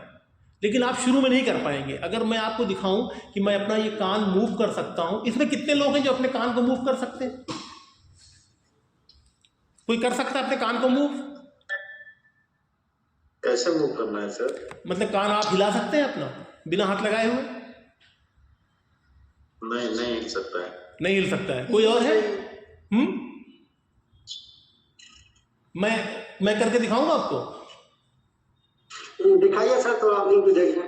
लेकिन आप शुरू में नहीं कर पाएंगे। अगर मैं आपको दिखाऊं कि मैं अपना ये कान मूव कर सकता हूं, इसमें कितने लोग हैं जो अपने कान को मूव कर सकते हैं? कोई कर सकता है अपने कान को मूव? कैसे मूव करना है सर? मतलब कान आप हिला सकते हैं अपना बिना हाथ लगाए हुए? नहीं हिल सकता है। नहीं हिल सकता है। कोई और है? मैं करके दिखाऊंगा आपको। दिखाइए सर, तो आप लोग भी देखिए।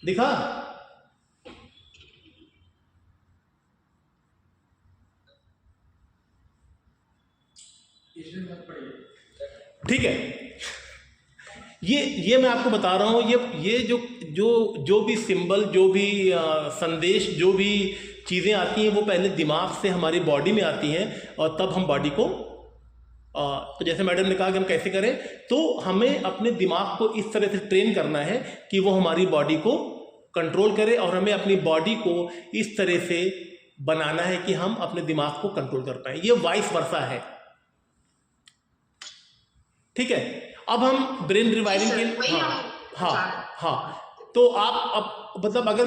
दिखा? ठीक है, ये मैं आपको बता रहा हूँ, ये जो भी सिंबल, जो भी संदेश, जो भी चीज़ें आती हैं वो पहले दिमाग से हमारी बॉडी में आती हैं और तब हम बॉडी को तो जैसे मैडम ने कहा कि हम कैसे करें, तो हमें अपने दिमाग को इस तरह से ट्रेन करना है कि वो हमारी बॉडी को कंट्रोल करे, और हमें अपनी बॉडी को इस तरह से बनाना है कि हम अपने दिमाग को कंट्रोल कर पाए। ये वाइस वर्सा है, ठीक है। अब हम ब्रेन रिवायरिंग के हाँ, तो आप अब मतलब अगर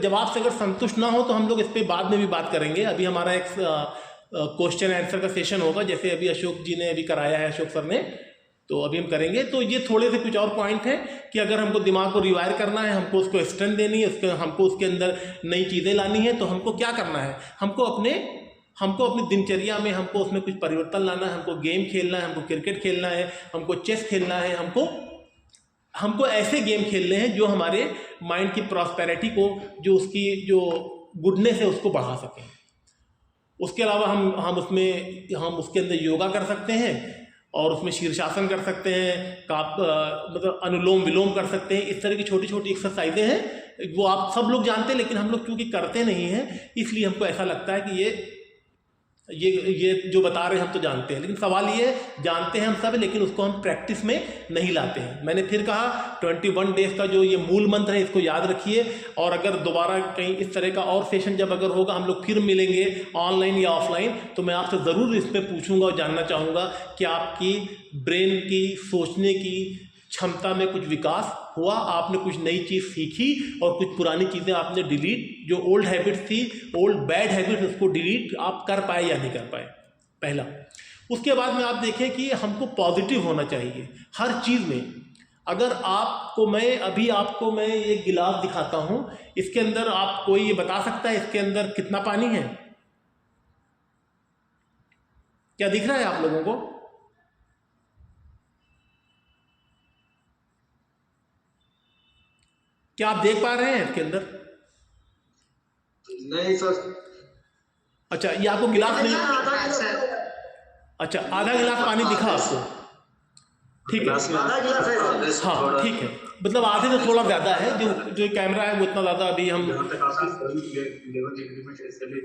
जवाब से अगर संतुष्ट ना हो तो हम लोग इस पर बाद में भी बात करेंगे। अभी हमारा एक क्वेश्चन आंसर का सेशन होगा, जैसे अभी अशोक जी ने अभी कराया है, अशोक सर ने, तो अभी हम करेंगे। तो ये थोड़े से कुछ और पॉइंट हैं कि अगर हमको दिमाग को रिवायर करना है, हमको उसको स्ट्रेंथ देनी है, हमको उसके अंदर नई चीज़ें लानी है, तो हमको क्या करना है, हमको अपनी दिनचर्या में हमको उसमें कुछ परिवर्तन लाना है। हमको गेम खेलना है, हमको क्रिकेट खेलना है, हमको चेस खेलना है, हमको ऐसे गेम खेलने हैं जो हमारे माइंड की प्रॉस्पेरिटी को, जो उसकी जो गुडनेस है उसको बढ़ा सकें। उसके अलावा हम उसके अंदर योगा कर सकते हैं, और उसमें शीर्षासन कर सकते हैं, मतलब अनुलोम विलोम कर सकते हैं। इस तरह की छोटी छोटी एक्सरसाइजें हैं, वो आप सब लोग जानते हैं, लेकिन हम लोग क्योंकि करते नहीं हैं, इसलिए हमको ऐसा लगता है कि ये जो बता रहे हैं हम तो जानते हैं, लेकिन सवाल ये जानते हैं हम सब, लेकिन उसको हम प्रैक्टिस में नहीं लाते हैं। मैंने फिर कहा 21 डेज का जो ये मूल मंत्र है, इसको याद रखिए। और अगर दोबारा कहीं इस तरह का और सेशन जब अगर होगा, हम लोग फिर मिलेंगे ऑनलाइन या ऑफलाइन, तो मैं आपसे ज़रूर इस पर पूछूंगा और जानना चाहूँगा कि आपकी ब्रेन की सोचने की क्षमता में कुछ विकास हुआ, आपने कुछ नई चीज़ सीखी, और कुछ पुरानी चीज़ें आपने डिलीट, जो ओल्ड हैबिट्स थी, ओल्ड बैड हैबिट्स, उसको डिलीट आप कर पाए या नहीं कर पाए, पहला। उसके बाद में आप देखें कि हमको पॉजिटिव होना चाहिए हर चीज़ में। अगर आपको मैं ये गिलास दिखाता हूँ, इसके अंदर आप कोई ये बता सकता है इसके अंदर कितना पानी है? क्या दिख रहा है आप लोगों को? क्या आप देख पा रहे हैं इसके अंदर? नहीं सर। अच्छा, ये आपको गिलास नहीं, अच्छा आधा गिलास पानी दिखा आपको, ठीक है, आधा गिलास है सर। हाँ ठीक है, मतलब आधे से थोड़ा ज़्यादा है, जो कैमरा है वो इतना ज़्यादा अभी हम,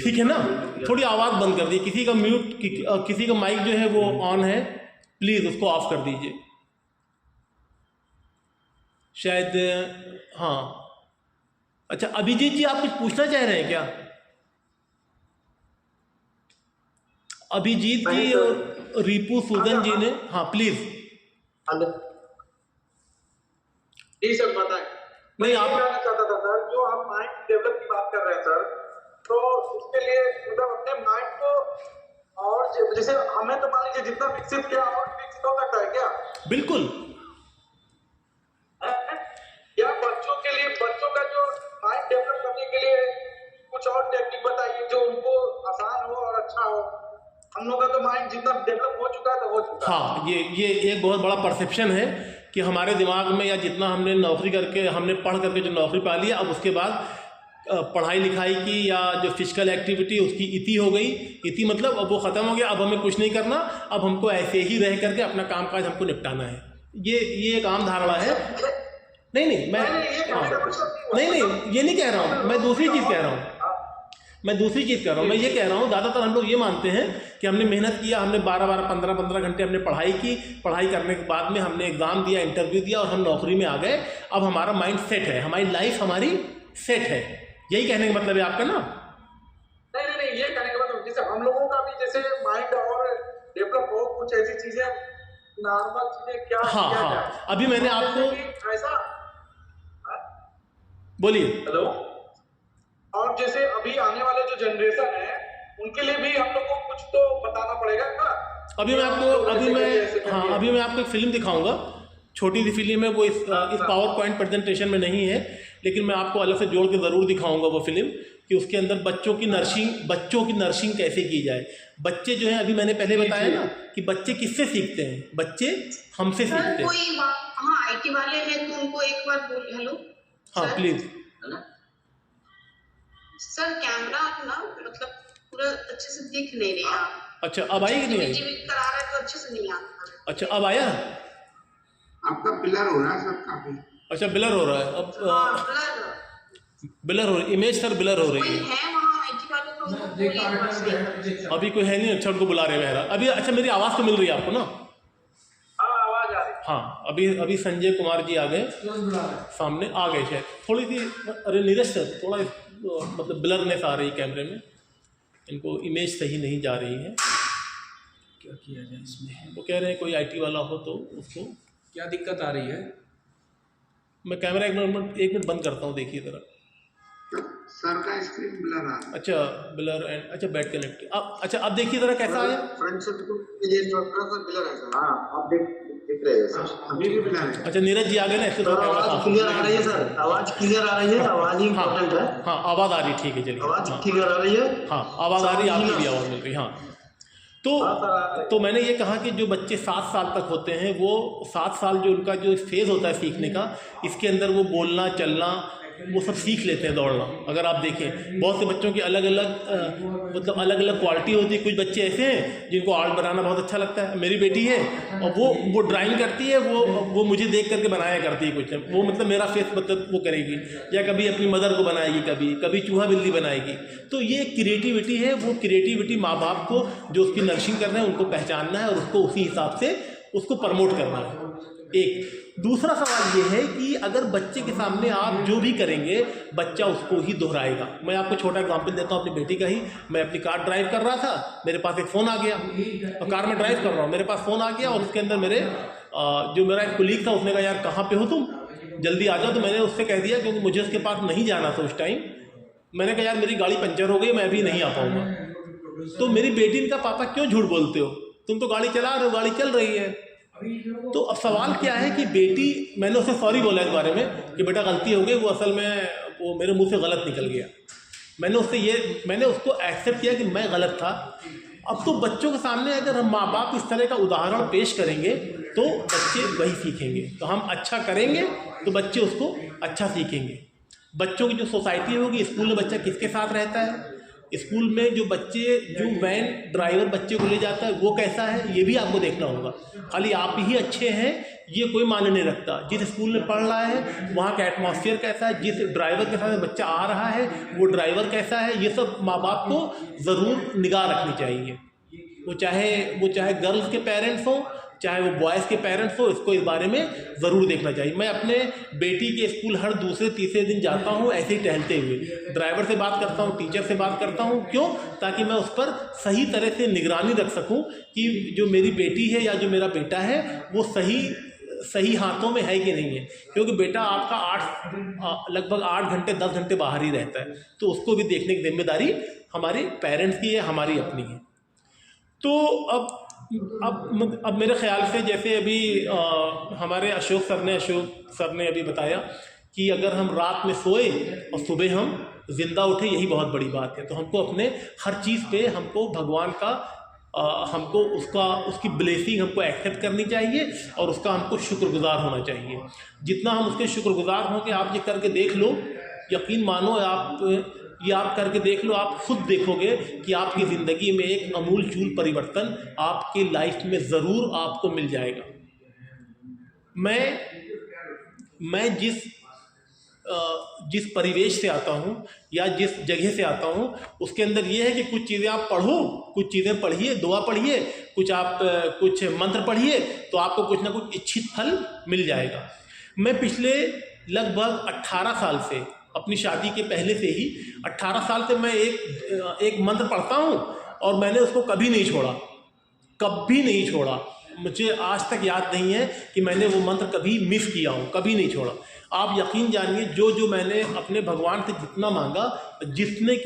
ठीक है ना। थोड़ी आवाज़ बंद कर दी, किसी का म्यूट, किसी का माइक जो है वो ऑन है, प्लीज़ उसको ऑफ कर दीजिए। शायद, हाँ, अच्छा अभिजीत जी आप कुछ पूछना चाह रहे हैं क्या? अभिजीत जी और रिपू सूदन जी ने, हाँ प्लीज। जी सर बताएं। नहीं आप जानना चाहता था सर, जो आप माइंड डेवलप की बात कर रहे हैं सर, तो उसके लिए मतलब अपने माइंड को, और जैसे हमें तो मान लीजिए जितना विकसित किया और विकसित हो सकता है क्या? बिल्कुल। या बच्चों के लिए, बच्चों का जो माइंड डेवलप करने के लिए कुछ और टेक्निक बताइए जो उनको आसान हो और अच्छा हो। हम लोग का तो माइंड जितना डेवलप हो चुका है तो हो चुका है। हाँ, ये एक बहुत बड़ा परसेप्शन है कि हमारे दिमाग में, या जितना हमने नौकरी करके, हमने पढ़ करके जो नौकरी पा ली, अब उसके बाद पढ़ाई लिखाई की या जो फिजिकल एक्टिविटी, उसकी इति हो गई। इति मतलब अब वो ख़त्म हो गया, अब हमें कुछ नहीं करना, अब हमको ऐसे ही रह करके अपना काम काज हमको निपटाना है। ये एक आम धारणा है। नहीं, ये नहीं कह रहा हूँ, मैं दूसरी चीज़ कह रहा हूँ, मैं ये कह रहा हूँ, ज़्यादातर हम लोग ये मानते हैं कि हमने मेहनत किया, हमने 12-12, 15-15 घंटे हमने पढ़ाई की, पढ़ाई करने के बाद में हमने एग्ज़ाम दिया, इंटरव्यू दिया, और हम नौकरी में आ गए। अब हमारा माइंड सेट है, हमारी लाइफ हमारी सेट है। यही कहने का मतलब है आपका ना? नहीं, ये कहने का मतलब जैसे हम लोगों का भी जैसे माइंड और डेवलप हो, कुछ ऐसी चीजें, नॉर्मल चीजें क्या? हाँ, अभी मैंने आपको ऐसा, बोलिए। हेलो। और जैसे अभी आने वाले जो जनरेशन है, उनके लिए भी हम लोग को कुछ तो बताना पड़ेगा ना? अभी मैं आपको एक फिल्म दिखाऊंगा, छोटी सी फिल्म है, वो इस पावर पॉइंट प्रेजेंटेशन में नहीं है, लेकिन मैं आपको अलग से जोड़ के ज़रूर दिखाऊंगा वो फिल्म, कि उसके अंदर बच्चों की नर्सिंग कैसे की जाए। बच्चे जो हैं, अभी मैंने पहले बताया ना कि बच्चे किससे सीखते हैं, बच्चे हमसे सीखते हैं। कोई हाँ IT वाले हैं तो उनको एक बार बोल, हेलो हाँ प्लीज। सर कैमरा ना मतलब पूरा अच्छे से दिख नहीं रहा। अच्छा, अब आई कि नहीं आई? करा रहा है तो अच्छे से नहीं आता। अच्छा, अब आया? आपका ब्लर हो रहा है सर काफी। अच्छा, ब्लर हो रहा है अब? ब्लर हो रही इमेज सर, ब्लर हो रही है। वहाँ IT वाले तो उनको बोलिए वहाँ से। अभी कोई है नहीं, अच्छा उनको बुला रहे हैं बहरा अभी। अच्छा मेरी आवाज़ तो मिल रही है आपको ना? हाँ आवाज आ रही है। हाँ अभी संजय कुमार जी आ गए सामने, आ गए शायद। थोड़ी सी अरे नीरज सर थोड़ा मतलब ब्लरनेस आ रही कैमरे में, इनको इमेज सही नहीं जा रही है। क्या किया जाए इसमें? वो कह रहे हैं कोई IT वाला हो तो उसको। क्या दिक्कत आ रही है? मैं कैमरा एक मिनट बंद करता हूँ, देखिए ज़रा। सर का स्क्रीन ब्लर आ रहा है। अच्छा ब्लर एंड अच्छा बैड कनेक्ट अब। अच्छा अब देखिए ज़रा कैसा आया। फ्रंट से तो ये थोड़ा सा ब्लर है सर। हाँ आप दिख रहे हैं सर। अभी भी ब्लर है। अच्छा नीरज जी आ गए ना, ऐसे तो आवाज क्लियर आ रही है सर, आवाज क्लियर आ रही है, आवाज ही इम्पोर्टेंट है। हाँ आवाज़ आ रही, ठीक है चलिए। आवाज हाँ क्लियर आ रही है। हाँ आवाज़ आ रही है, आपकी भी आवाज़ मिल रही है। हाँ तो मैंने ये कहा कि जो बच्चे 7 साल तक होते हैं वो 7 साल जो उनका जो फेज़ होता है सीखने का, इसके अंदर वो बोलना चलना वो सब सीख लेते हैं, दौड़ना। अगर आप देखें बहुत से बच्चों की अलग अलग क्वालिटी होती है। कुछ बच्चे ऐसे हैं जिनको आर्ट बनाना बहुत अच्छा लगता है। मेरी बेटी है और वो ड्राइंग करती है, वो मुझे देख करके बनाया करती है कुछ। वो मतलब मेरा फेस मतलब वो करेगी, या कभी अपनी मदर को बनाएगी, कभी चूहा बिल्ली बनाएगी। तो ये क्रिएटिविटी है। वो क्रिएटिविटी माँ बाप को जो उसकी नर्सिंग कर रहे हैं उनको पहचानना है और उसको उसी हिसाब से उसको प्रमोट करना है। एक दूसरा सवाल ये है कि अगर बच्चे के सामने आप जो भी करेंगे बच्चा उसको ही दोहराएगा। मैं आपको छोटा एग्जांपल देता हूँ अपनी बेटी का ही। मैं अपनी कार ड्राइव कर रहा था, मेरे पास एक फ़ोन आ गया और कार में ड्राइव कर रहा हूँ, मेरे पास फ़ोन आ गया और उसके अंदर जो मेरा एक कुलीग था उसने कहा यार कहाँ पे हो तुम, जल्दी आ जाओ। तो मैंने उससे कह दिया क्योंकि मुझे उसके पास नहीं जाना था उस टाइम। मैंने कहा यार मेरी गाड़ी पंचर हो गई, मैं अभी नहीं आ पाऊँगा। तो मेरी बेटी ने कहा पापा क्यों झूठ बोलते हो, तुम तो गाड़ी चला रहे हो, गाड़ी चल रही है। तो अब सवाल क्या है कि बेटी, मैंने उसे सॉरी बोला इस बारे में कि बेटा गलती हो गई, वो असल में वो मेरे मुंह से गलत निकल गया। मैंने उसको एक्सेप्ट किया कि मैं गलत था। अब तो बच्चों के सामने अगर हम माँ बाप इस तरह का उदाहरण पेश करेंगे तो बच्चे वही सीखेंगे। तो हम अच्छा करेंगे तो बच्चे उसको अच्छा सीखेंगे। बच्चों की जो सोसाइटी होगी, स्कूल में बच्चा किसके साथ रहता है, स्कूल में जो वैन ड्राइवर बच्चे को ले जाता है वो कैसा है, ये भी आपको देखना होगा। खाली आप ही अच्छे हैं ये कोई मायने नहीं रखता। जिस स्कूल में पढ़ रहा है वहाँ का एटमॉस्फेयर कैसा है, जिस ड्राइवर के साथ बच्चा आ रहा है वो ड्राइवर कैसा है, ये सब माँ बाप को ज़रूर निगाह रखनी चाहिए। वो चाहे गर्ल्स के पेरेंट्स हों चाहे वो बॉयज़ के पेरेंट्स हो, इसको इस बारे में ज़रूर देखना चाहिए। मैं अपने बेटी के स्कूल हर दूसरे तीसरे दिन जाता हूँ ऐसे ही टहलते हुए, ड्राइवर से बात करता हूँ, टीचर से बात करता हूँ। क्यों? ताकि मैं उस पर सही तरह से निगरानी रख सकूँ कि जो मेरी बेटी है या जो मेरा बेटा है वो सही हाथों में है कि नहीं है। क्योंकि बेटा आपका लगभग 8 घंटे 10 घंटे बाहर ही रहता है, तो उसको भी देखने की जिम्मेदारी हमारे पेरेंट्स की है, हमारी अपनी है। तो अब मेरे ख्याल से जैसे अभी हमारे अशोक सर ने अभी बताया कि अगर हम रात में सोए और सुबह हम जिंदा उठे, यही बहुत बड़ी बात है। तो हमको अपने हर चीज़ पे हमको भगवान का हमको उसकी ब्लेसिंग हमको एक्सेप्ट करनी चाहिए और उसका हमको शुक्रगुजार होना चाहिए। जितना हम उसके शुक्रगुजार होंगे, आप ये करके देख लो, यकीन मानो आप करके देख लो, आप खुद देखोगे कि आपकी ज़िंदगी में एक अमूलचूल परिवर्तन आपकी लाइफ में ज़रूर आपको मिल जाएगा। मैं जिस परिवेश से आता हूँ या जिस जगह से आता हूँ उसके अंदर ये है कि कुछ चीज़ें आप पढ़ो, कुछ चीज़ें पढ़िए, दुआ पढ़िए, कुछ मंत्र पढ़िए, तो आपको कुछ ना कुछ इच्छित फल मिल जाएगा। मैं पिछले लगभग 18 साल से, अपनी शादी के पहले से ही 18 साल से मैं एक मंत्र पढ़ता हूँ और मैंने उसको कभी नहीं छोड़ा। मुझे आज तक याद नहीं है कि मैंने वो मंत्र कभी मिस किया हूँ, कभी नहीं छोड़ा। आप यकीन जानिए, जो मैंने अपने भगवान से जितना मांगा, जितने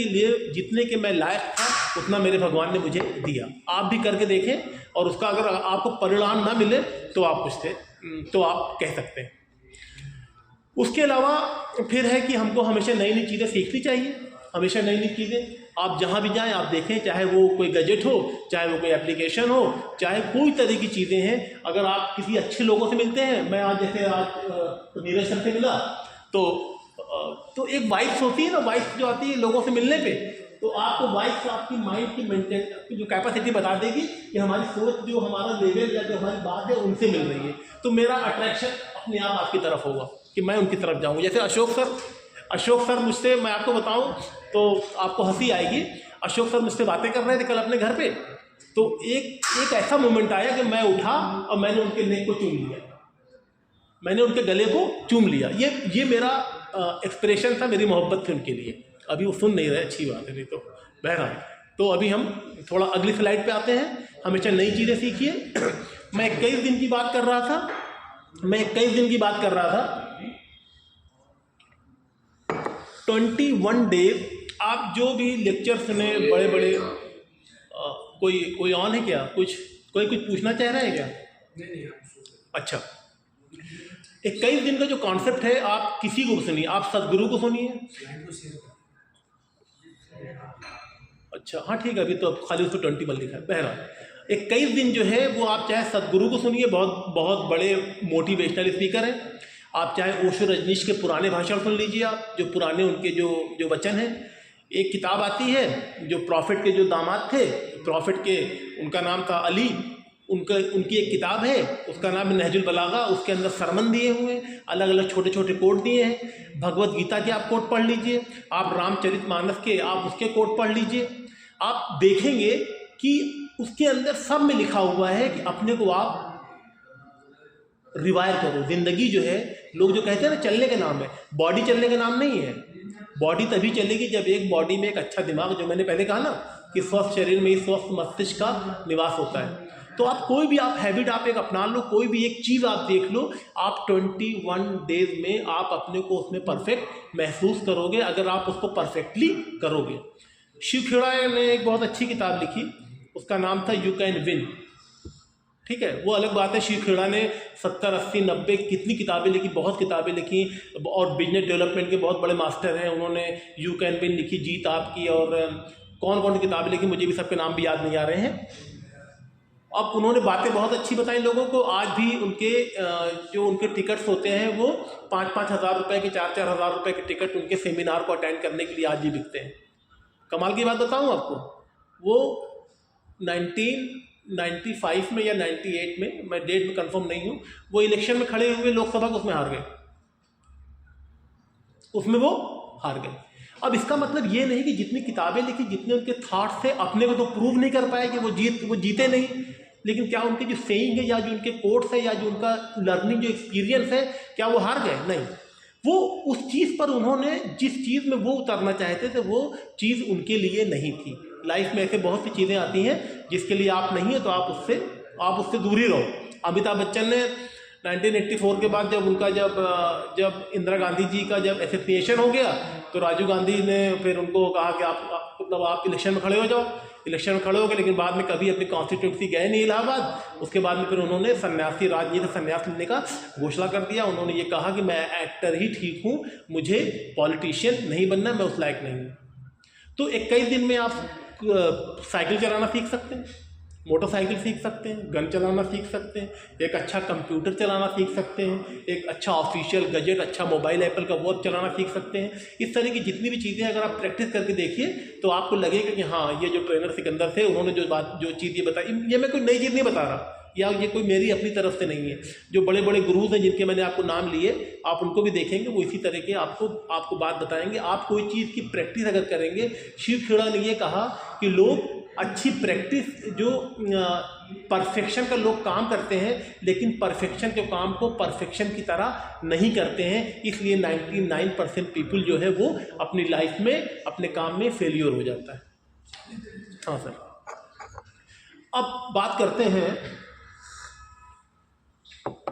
के मैं लायक था, उतना मेरे भगवान ने मुझे दिया। आप भी करके देखें और उसका अगर आपको परिणाम ना मिले तो आप कह सकते हैं। उसके अलावा फिर है कि हमको हमेशा नई नई चीज़ें सीखनी चाहिए, हमेशा नई नई चीज़ें। आप जहाँ भी जाएं आप देखें, चाहे वो कोई गैजेट हो, चाहे वो कोई एप्लीकेशन हो, चाहे कोई तरह की चीज़ें हैं। अगर आप किसी अच्छे लोगों से मिलते हैं, मैं आज नीरज सर से मिला तो एक वाइब्स होती है ना, वाइब्स जो आती है लोगों से मिलने पे, तो आपको वाइब्स आपकी माइंड की मेंटेन जो कैपेसिटी बता देगी कि हमारी सोच, जो हमारा लेवल या जो हमारी बात है उनसे मिल रही है। तो मेरा अट्रैक्शन अपने आप आपकी तरफ होगा कि मैं उनकी तरफ जाऊँ। जैसे अशोक सर मुझसे, मैं आपको बताऊं तो आपको हंसी आएगी। अशोक सर मुझसे बातें कर रहे थे कल अपने घर पे, तो एक ऐसा मोमेंट आया कि मैं उठा और मैंने उनके नेक को चूम लिया, मैंने उनके गले को चूम लिया। ये मेरा एक्सप्रेशन था, मेरी मोहब्बत थी उनके लिए। अभी वो सुन नहीं रहे, अच्छी बात है, नहीं तो बहरहाल। तो अभी हम थोड़ा अगली स्लाइड पे आते हैं। हमेशा नई चीज़ें सीखिए। मैं 21 दिन की बात कर रहा था, 21 डेज। आप जो भी लेक्चर सुने बड़े बड़े, कोई ऑन है क्या? कोई कुछ पूछना चाह रहा है क्या? नहीं। अच्छा, 21 दिन का जो कॉन्सेप्ट है, आप किसी को सुनिए, आप सदगुरु को सुनिए। अच्छा हाँ ठीक है, अभी तो अब खाली उसको 21 लिखा है। बहरहाल 21 दिन जो है वो आप चाहे सदगुरु को सुनिए, बहुत बड़े मोटिवेशनल स्पीकर हैं। आप चाहे ओशो रजनीश के पुराने भाषण सुन लीजिए, आप जो पुराने उनके जो वचन हैं। एक किताब आती है जो प्रॉफिट के जो दामाद थे, प्रॉफिट के, उनका नाम था अली, उनकी एक किताब है, उसका नाम है नहजुल बलागा। उसके अंदर सरमन दिए हुए हैं, अलग अलग छोटे छोटे कोट दिए हैं। भगवत गीता के आप कोट पढ़ लीजिए, आप रामचरितमानस के आप उसके कोट पढ़ लीजिए। आप देखेंगे कि उसके अंदर सब में लिखा हुआ है कि अपने को आप रिवायर करो। जिंदगी जो है, लोग जो कहते हैं ना चलने का नाम है, बॉडी चलने का नाम नहीं है। बॉडी तभी चलेगी जब एक बॉडी में एक अच्छा दिमाग, जो मैंने पहले कहा ना कि स्वस्थ शरीर में ही स्वस्थ मस्तिष्क का निवास होता है। तो आप कोई भी हैबिट आप एक अपना लो, कोई भी एक चीज़ आप देख लो, आप 21 डेज में आप अपने को उसमें परफेक्ट महसूस करोगे, अगर आप उसको परफेक्टली करोगे। शिव खेड़ा ने एक बहुत अच्छी किताब लिखी, उसका नाम था यू कैन विन। ठीक है, वो अलग बात है, शिव खेड़ा ने 70, 80, 90 कितनी किताबें लिखी, बहुत किताबें लिखी, और बिजनेस डेवलपमेंट के बहुत बड़े मास्टर हैं। उन्होंने यू कैन विन लिखी, जीत आपकी, और कौन कौन सी किताबें लिखी मुझे भी सबके नाम भी याद नहीं आ रहे हैं। अब उन्होंने बातें बहुत अच्छी बताई लोगों को। आज भी उनके जो उनके टिकट्स होते हैं वो 5-5 हज़ार रुपये के, 4-4 हज़ार रुपये के टिकट उनके सेमिनार को अटेंड करने के लिए आज भी बिकते हैं। कमाल की बात बताऊं आपको, वो 1995 में या 98 में, मैं डेट में कंफर्म नहीं हूँ, वो इलेक्शन में खड़े हुए लोकसभा को, उसमें हार गए, उसमें वो हार गए। अब इसका मतलब ये नहीं कि जितनी किताबें लिखी, जितने उनके थॉट्स थे, अपने को तो प्रूव नहीं कर पाए कि वो जीते नहीं, लेकिन क्या उनके जो सेइंग है, या जो उनके कोट्स है, या जो उनका लर्निंग जो एक्सपीरियंस है, क्या वो हार गए? नहीं, वो उस चीज़ पर उन्होंने, जिस चीज़ में वो उतरना चाहते थे, वो चीज़ उनके लिए नहीं थी। लाइफ में ऐसे बहुत सी चीज़ें आती हैं जिसके लिए आप नहीं है, तो आप उससे दूर ही रहो। अमिताभ बच्चन ने 1984 के बाद जब इंदिरा गांधी जी का जब एसोसिएशन हो गया, तो राजीव गांधी ने फिर उनको कहा कि आप इलेक्शन में खड़े हो जाओ। इलेक्शन में खड़े हो गए, लेकिन बाद में कभी अपनी कॉन्स्टिट्यूंसी गए नहीं इलाहाबाद। उसके बाद में फिर उन्होंने राजनीति संन्यास लेने का घोषणा कर दिया। उन्होंने ये कहा कि मैं एक्टर ही ठीक हूँ, मुझे पॉलिटिशियन नहीं बनना, मैं उस लायक नहीं हूँ। तो 21 दिन में आप साइकिल चलाना सीख सकते हैं, मोटरसाइकिल सीख सकते हैं, गन चलाना सीख सकते हैं, एक अच्छा कंप्यूटर चलाना सीख सकते हैं, एक अच्छा ऑफिशियल गजेट, अच्छा मोबाइल एप्पल का वॉच चलाना सीख सकते हैं। इस तरह की जितनी भी चीज़ें अगर आप प्रैक्टिस करके देखिए, तो आपको लगेगा कि हाँ, ये जो ट्रेनर सिकंदर थे, उन्होंने जो चीज़ ये बताई, ये मैं कोई नई चीज़ नहीं बता रहा, या ये कोई मेरी अपनी तरफ से नहीं है। जो बड़े बड़े गुरुज हैं जिनके मैंने आपको नाम लिए, आप उनको भी देखेंगे, वो इसी तरह के आपको बात बताएंगे। आप कोई चीज़ की प्रैक्टिस अगर करेंगे, शिव खेड़ा ने ये कहा कि लोग अच्छी प्रैक्टिस, जो परफेक्शन का लोग काम करते हैं, लेकिन परफेक्शन के काम को परफेक्शन की तरह नहीं करते हैं, इसलिए 99% पीपल जो है वो अपनी लाइफ में, अपने काम में फेलियर हो जाता है। हाँ सर, अब बात करते हैं,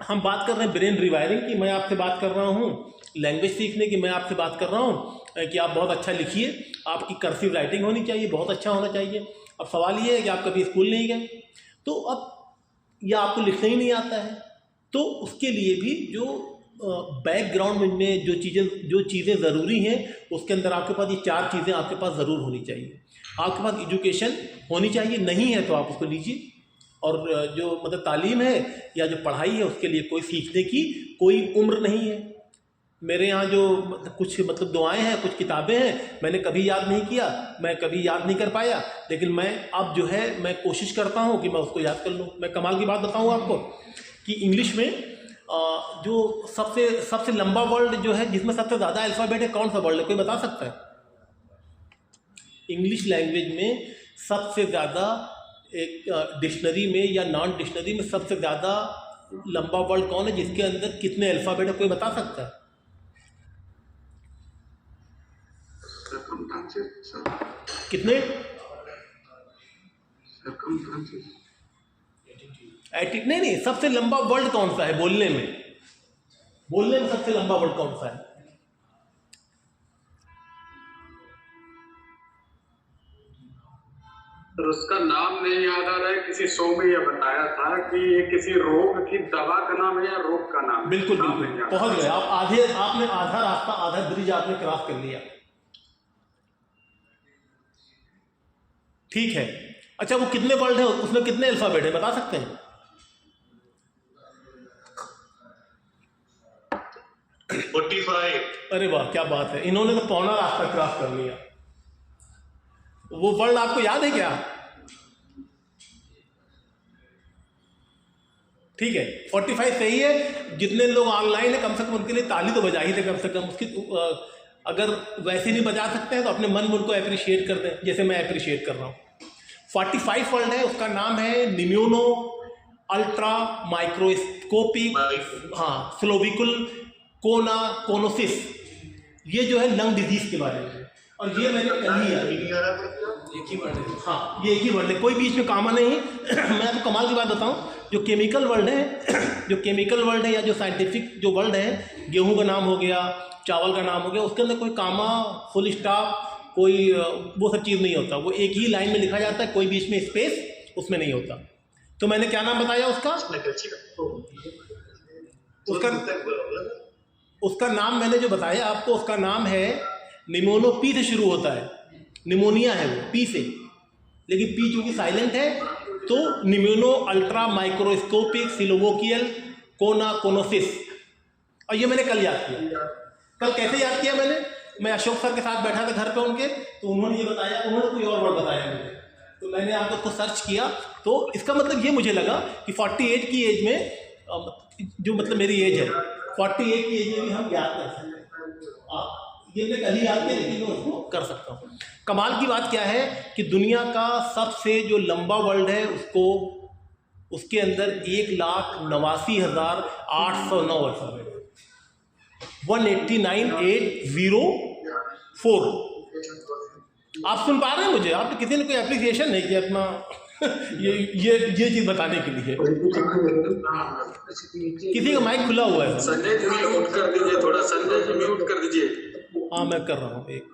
हम बात कर रहे हैं ब्रेन रिवायरिंग की। मैं आपसे बात कर रहा हूँ लैंग्वेज सीखने की, मैं आपसे बात कर रहा हूँ कि आप बहुत अच्छा लिखिए, आपकी कर्सिव राइटिंग होनी चाहिए, बहुत अच्छा होना चाहिए। अब सवाल ये है कि आप कभी स्कूल नहीं गए, तो अब या आपको लिखना ही नहीं आता है, तो उसके लिए भी जो बैकग्राउंड में जो चीज़ें ज़रूरी हैं, उसके अंदर आपके पास ये 4 चीज़ें आपके पास ज़रूर होनी चाहिए। आपके पास एजुकेशन होनी चाहिए, नहीं है तो आप उसको लीजिए। और जो मतलब तालीम है या जो पढ़ाई है, उसके लिए कोई सीखने की कोई उम्र नहीं है। मेरे यहाँ जो कुछ मतलब दुआएं हैं, कुछ किताबें हैं, मैंने कभी याद नहीं किया, मैं कभी याद नहीं कर पाया, लेकिन मैं अब जो है मैं कोशिश करता हूँ कि मैं उसको याद कर लूँ। मैं कमाल की बात बताऊँ आपको कि इंग्लिश में जो सबसे लंबा वर्ड जो है, जिसमें सबसे ज़्यादा अल्फ़ाबेट है, कौन सा वर्ड है? कोई बता सकता है? इंग्लिश लैंग्वेज में सबसे ज़्यादा एक डिक्शनरी में या नॉन डिक्शनरी में सबसे ज़्यादा लंबा वर्ड कौन है जिसके अंदर कितने अल्फ़ाबेट है, कोई बता सकता है? कितने? 80। नहीं, सबसे लंबा वर्ड कौन सा है बोलने में? बोलने में सबसे लंबा वर्ड कौन सा है? तो उसका नाम नहीं याद आ रहा है। किसी शो में यह बताया था कि ये किसी रोग की दवा का नाम है या रोग का नाम। बिल्कुल पहुंच गए आप। आपने आधा रास्ता, आधा ब्रिज आपने क्रॉस कर लिया। ठीक है, अच्छा वो कितने वर्ड है, उसमें कितने अल्फाबेट है, बता सकते हैं? 45। अरे वाह, क्या बात है, इन्होंने तो पौना रास्ता क्रॉस कर लिया। वो वर्ड आपको याद है क्या? ठीक है, 45 सही है। जितने लोग ऑनलाइन है कम से कम उनके लिए ताली तो बजा ही थे कम से कम। उसकी अगर वैसे नहीं बजा सकते हैं तो अपने मन को एप्रिशिएट कर दें, जैसे मैं एप्रिशिएट कर रहा हूँ। 45 वर्ड है, उसका नाम है निम्यूनो अल्ट्रा माइक्रोस्कोपिक, हाँ, स्लोविकुल कोनाकोनोसिस। ये जो है लंग डिजीज के बारे में, और ये मैंने कल ही एक ही वर्ड है। हाँ, ये एक ही वर्ड है, कोई बीच में कामा नहीं। मैं आपको कमाल की बात बताऊँ, जो केमिकल वर्ड है या जो साइंटिफिक जो वर्ड है, गेहूं का नाम हो गया, चावल का नाम हो गया, उसके अंदर कोई कामा, फुल स्टॉप, कोई वो सब चीज़ नहीं होता। वो एक ही लाइन में लिखा जाता है, कोई बीच में स्पेस उसमें नहीं होता। तो मैंने क्या नाम बताया उसका नाम मैंने जो बताया आपको, उसका नाम है निमोनो। पी से शुरू होता है, निमोनिया है वो पी से, लेकिन पी चूंकि साइलेंट है तो निम्यूनो अल्ट्रा माइक्रोस्कोपिक सिलोवोकियल कोनाकोनोसिस। और ये मैंने कल याद किया। कल कैसे याद किया मैंने? मैं अशोक सर के साथ बैठा था घर पे उनके, तो उन्होंने ये बताया, उन्होंने कोई और वर्ड बताया मुझे, तो मैंने आपको उसको सर्च किया। तो इसका मतलब ये मुझे लगा कि 48 की एज में, जो मतलब मेरी एज है, 48 की एज में भी हम याद कर सकते हैं। ये मैं कल ही याद किया, लेकिन मैं उसको कर सकता हूँ। कमाल की बात क्या है कि दुनिया का सबसे जो लंबा वर्ल्ड है उसके अंदर 1,89,809 अल्फाबेट, 189,804। आप सुन पा रहे हैं मुझे? आप तो किसी ने कोई एप्रिसिएशन नहीं किया अपना ये चीज बताने के लिए। किसी का माइक खुला हुआ है? संजय जी म्यूट कर दीजिए, थोड़ा संजय जी म्यूट कर दीजिए। हाँ, मैं कर रहा हूँ। एक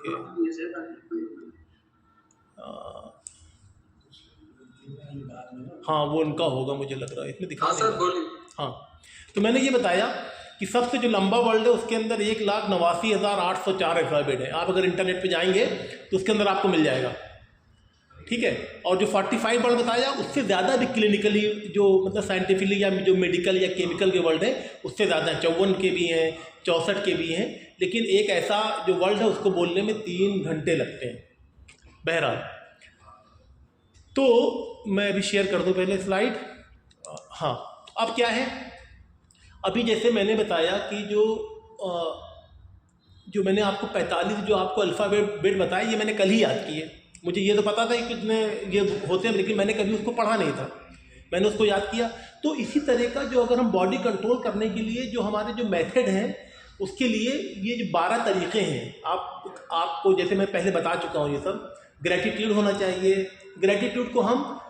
हाँ, वो उनका होगा मुझे लग रहा है, इसमें दिखा। हाँ सर बोलिए। हाँ, तो मैंने ये बताया कि सबसे जो लंबा वर्ल्ड है उसके अंदर 1,89,804 अल्फाबेट है। आप अगर इंटरनेट पे जाएंगे तो उसके अंदर आपको मिल जाएगा। ठीक है, और जो 45 वर्ड बताया उससे ज़्यादा भी क्लिनिकली, जो मतलब साइंटिफिकली या जो मेडिकल या केमिकल के वर्ड है उससे ज़्यादा है। 54 के भी हैं, 64 के भी हैं, लेकिन एक ऐसा जो वर्ड है उसको बोलने में 3 घंटे लगते हैं। बहरहाल, तो मैं अभी शेयर कर दूं पहले स्लाइड। हाँ, अब क्या है, अभी जैसे मैंने बताया कि जो मैंने आपको 45 जो आपको अल्फ़ाबेट बताया, ये मैंने कल ही याद किए। मुझे ये तो पता था कि कितने ये होते हैं, लेकिन मैंने कभी उसको पढ़ा नहीं था, मैंने उसको याद किया। तो इसी तरह का जो अगर हम बॉडी कंट्रोल करने के लिए जो हमारे जो मेथड हैं, उसके लिए ये जो 12 तरीके हैं, आपको जैसे मैं पहले बता चुका हूँ, ये सब ग्रेटिट्यूड होना चाहिए। ग्रेटिट्यूड को हम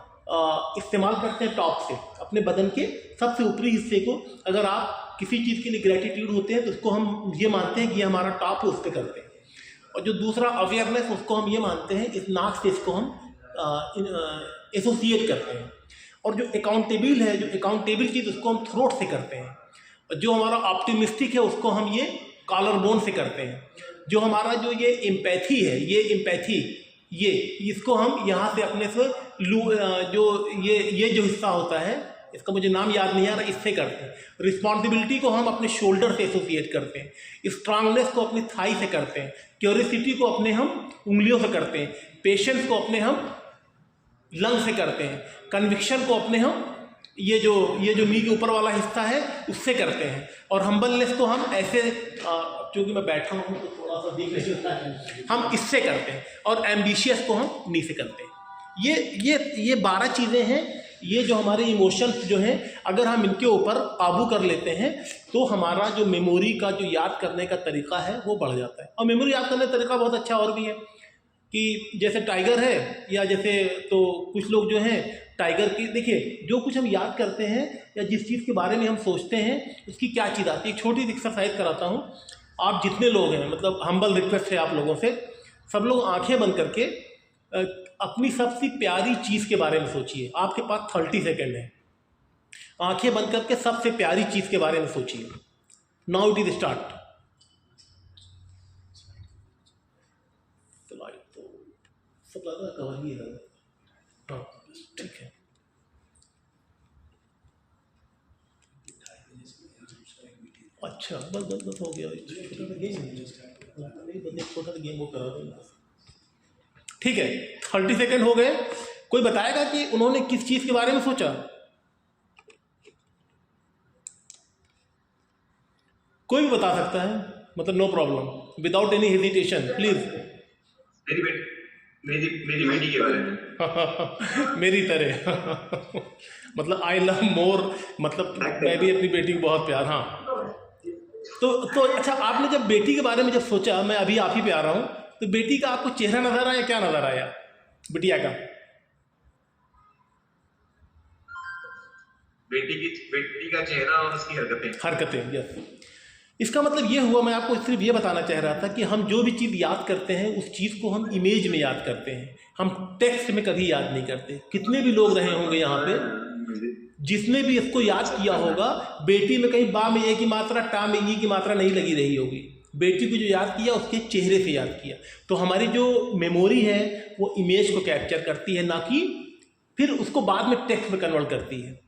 इस्तेमाल करते हैं टॉप से, अपने बदन के सबसे ऊपरी हिस्से को। अगर आप किसी चीज़ के लिए ग्रेटिट्यूड होते हैं तो उसको हम ये मानते हैं कि ये हमारा टॉप है, उस पर करते हैं। और जो दूसरा अवेयरनेस, उसको हम ये मानते हैं, इस नाक से इसको हम एसोसिएट करते हैं। और जो अकाउंटेबल है, जो अकाउंटेबल चीज़, उसको हम थ्रोट से करते हैं। और जो हमारा ऑप्टिमिस्टिक है उसको हम ये कॉलर बोन से करते हैं। जो हमारा जो ये एम्पैथी है, ये एम्पैथी, ये इसको हम यहाँ से अपने से जो ये जो हिस्सा होता है, इसका मुझे नाम याद नहीं आ रहा, इससे करते हैं। रिस्पॉन्सिबिलिटी को हम अपने शोल्डर से एसोसिएट करते हैं। स्ट्रांगनेस को अपनी थाई से करते हैं। क्यूरियोसिटी को अपने हम उंगलियों से करते हैं। पेशेंस को अपने हम लंग से करते हैं। कन्विक्शन को अपने हम ये जो नी के ऊपर वाला हिस्सा है उससे करते हैं। और हम्बलनेस को हम ऐसे, क्योंकि मैं बैठा हूँ तो थोड़ा सा दिख नहीं सकता है, हम इससे करते हैं। और एम्बिशियस को हम नी से करते हैं। ये 12 चीज़ें हैं। ये जो हमारे इमोशंस जो हैं, अगर हम इनके ऊपर काबू कर लेते हैं तो हमारा जो मेमोरी का जो याद करने का तरीका है वो बढ़ जाता है। और मेमोरी याद करने का तरीका बहुत अच्छा और भी है कि जैसे टाइगर है, या जैसे तो कुछ लोग जो हैं टाइगर की, देखिए जो कुछ हम याद करते हैं या जिस चीज़ के बारे में हम सोचते हैं उसकी क्या चीज़ आती है। एक छोटी सी एक्सरसाइज कराता हूँ। आप जितने लोग हैं, मतलब हम्बल रिक्वेस्ट है आप लोगों से, सब लोग आंखें बंद करके अपनी सबसे प्यारी चीज़ के बारे में सोचिए। आपके पास 30 सेकेंड है। आंखें बंद करके सबसे प्यारी चीज़ के बारे में सोचिए। Now it is start. तो सब ज़्यादा कवर ही है। हाँ ठीक है। अच्छा बस हो गया। छोटा सा गेम नहीं, छोटा सा गेम वो करा देना। ठीक है, 30 सेकेंड हो गए। कोई बताएगा कि उन्होंने किस चीज के बारे में सोचा? कोई भी बता सकता है, मतलब no problem, without any hesitation please. मेरी बेटी के बारे में। मेरी तरह मतलब आई लव मोर, मतलब मैं भी अपनी बेटी को बहुत प्यार। हाँ तो अच्छा, आपने जब बेटी के बारे में जब सोचा, मैं अभी आप ही पे आ रहा हूँ, तो बेटी का आपको चेहरा नजर आया? क्या नजर आया बिटिया का? बेटी का चेहरा और उसकी हरकतें। यस। इसका मतलब ये हुआ, मैं आपको सिर्फ ये बताना चाह रहा था कि हम जो भी चीज़ याद करते हैं उस चीज़ को हम इमेज में याद करते हैं, हम टेक्स्ट में कभी याद नहीं करते। कितने भी लोग रहे होंगे यहाँ पे, जिसने भी इसको याद किया होगा, बेटी में कहीं बा में ए की मात्रा, टा में ई की मात्रा नहीं लगी रही होगी। बेटी को जो याद किया उसके चेहरे से याद किया। तो हमारी जो मेमोरी है वो इमेज को कैप्चर करती है, ना कि फिर उसको बाद में टेक्स्ट में कन्वर्ट करती है।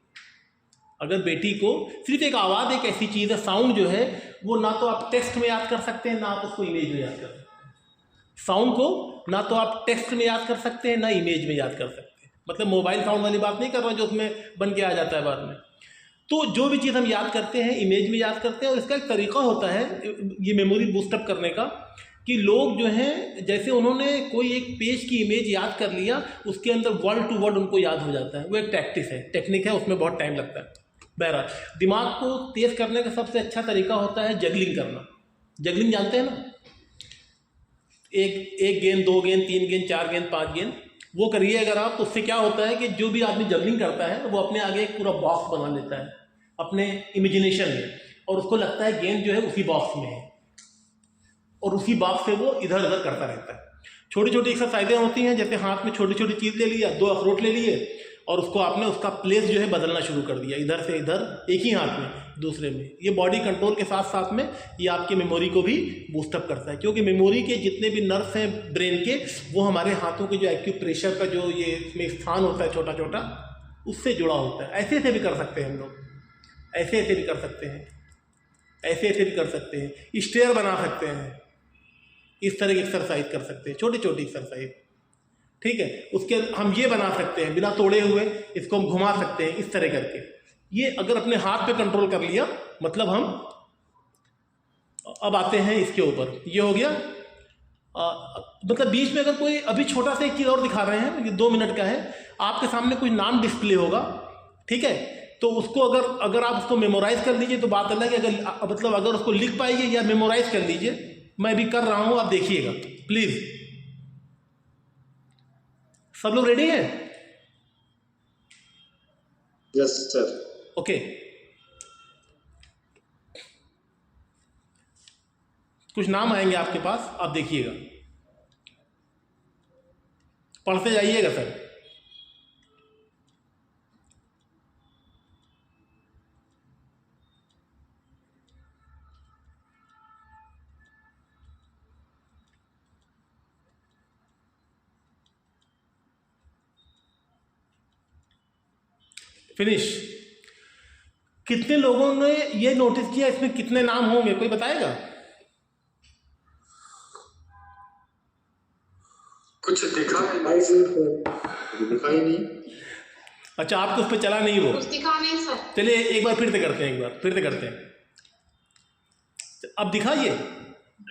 अगर बेटी को सिर्फ एक आवाज़ एक ऐसी चीज़ है, साउंड जो है वो ना तो आप टेक्स्ट में याद कर सकते हैं, ना आप उसको इमेज में याद कर सकते हैं। साउंड को ना तो आप टेक्स्ट में याद कर सकते हैं, ना इमेज में याद कर सकते हैं। मतलब मोबाइल साउंड वाली बात नहीं कर रहा जो उसमें बन के आ जाता है बाद में। तो जो भी चीज़ हम याद करते हैं इमेज में याद करते हैं। और इसका एक तरीका होता है ये मेमोरी बूस्टअप करने का, कि लोग जो हैं, जैसे उन्होंने कोई एक पेज की इमेज याद कर लिया, उसके अंदर वर्ड टू वर्ड उनको याद हो जाता है। वो एक टेक्निक है, उसमें बहुत टाइम लगता है। बहरहाल, दिमाग को तेज करने का सबसे अच्छा तरीका होता है जगलिंग करना। जगलिंग जानते हैं ना? एक गेंद, 2 गेंद, 3 गेंद, 4 गेंद, 5 गेंद, वो करिए अगर आप, तो उससे क्या होता है कि जो भी आदमी जगलिंग करता है वो अपने आगे एक पूरा बॉक्स बना लेता है अपने इमेजिनेशन में, और उसको लगता है गेंद जो है उसी बॉक्स में है, और उसी बॉक्स से वो इधर उधर करता रहता है। छोटी छोटी एक्सरसाइजें होती हैं, जैसे हाथ में छोटी छोटी चीज़ ले लिया, 2 अखरोट ले लिए, और उसको आपने उसका प्लेस जो है बदलना शुरू कर दिया, इधर से इधर, एक ही हाथ में दूसरे में। ये बॉडी कंट्रोल के साथ साथ में ये आपके मेमोरी को भी बूस्टअप करता है, क्योंकि मेमोरी के जितने भी नर्व्स हैं ब्रेन के, वो हमारे हाथों के जो एक्यूप्रेशर का जो ये इसमें स्थान होता है छोटा छोटा, उससे जुड़ा होता है। ऐसे ऐसे भी कर सकते हैं हम लोग, ऐसे ऐसे भी कर सकते हैं, ऐसे ऐसे भी कर सकते हैं, स्टेयर बना सकते हैं, इस तरह की एक्सरसाइज कर सकते हैं, छोटी छोटी एक्सरसाइज। ठीक है, उसके हम ये बना सकते हैं बिना तोड़े हुए, इसको हम घुमा सकते हैं इस तरह करके। ये अगर अपने हाथ पे कंट्रोल कर लिया, मतलब हम अब आते हैं इसके ऊपर। ये हो गया, मतलब बीच में अगर कोई अभी छोटा सा एक चीज़ और दिखा रहे हैं, ये 2 मिनट का है, आपके सामने कोई नाम डिस्प्ले होगा, ठीक है, तो उसको अगर आप उसको मेमोराइज कर लीजिए तो बात अलग है। अगर मतलब अगर उसको लिख पाइए या मेमोराइज कर लीजिए, मैं भी कर रहा हूं, आप देखिएगा प्लीज। सब लोग रेडी हैं? Yes sir. ओके, कुछ नाम आएंगे आपके पास, आप देखिएगा, पढ़ते जाइएगा सर। फिनिश। कितने लोगों ने ये नोटिस किया इसमें कितने नाम होंगे, कोई बताएगा? कुछ दिखा दिखाई नहीं। अच्छा, आपको उस पर चला नहीं वो? कुछ दिखा नहीं सर। चलिए एक बार फिर से करते हैं, एक बार फिर से करते हैं। अब दिखा ये?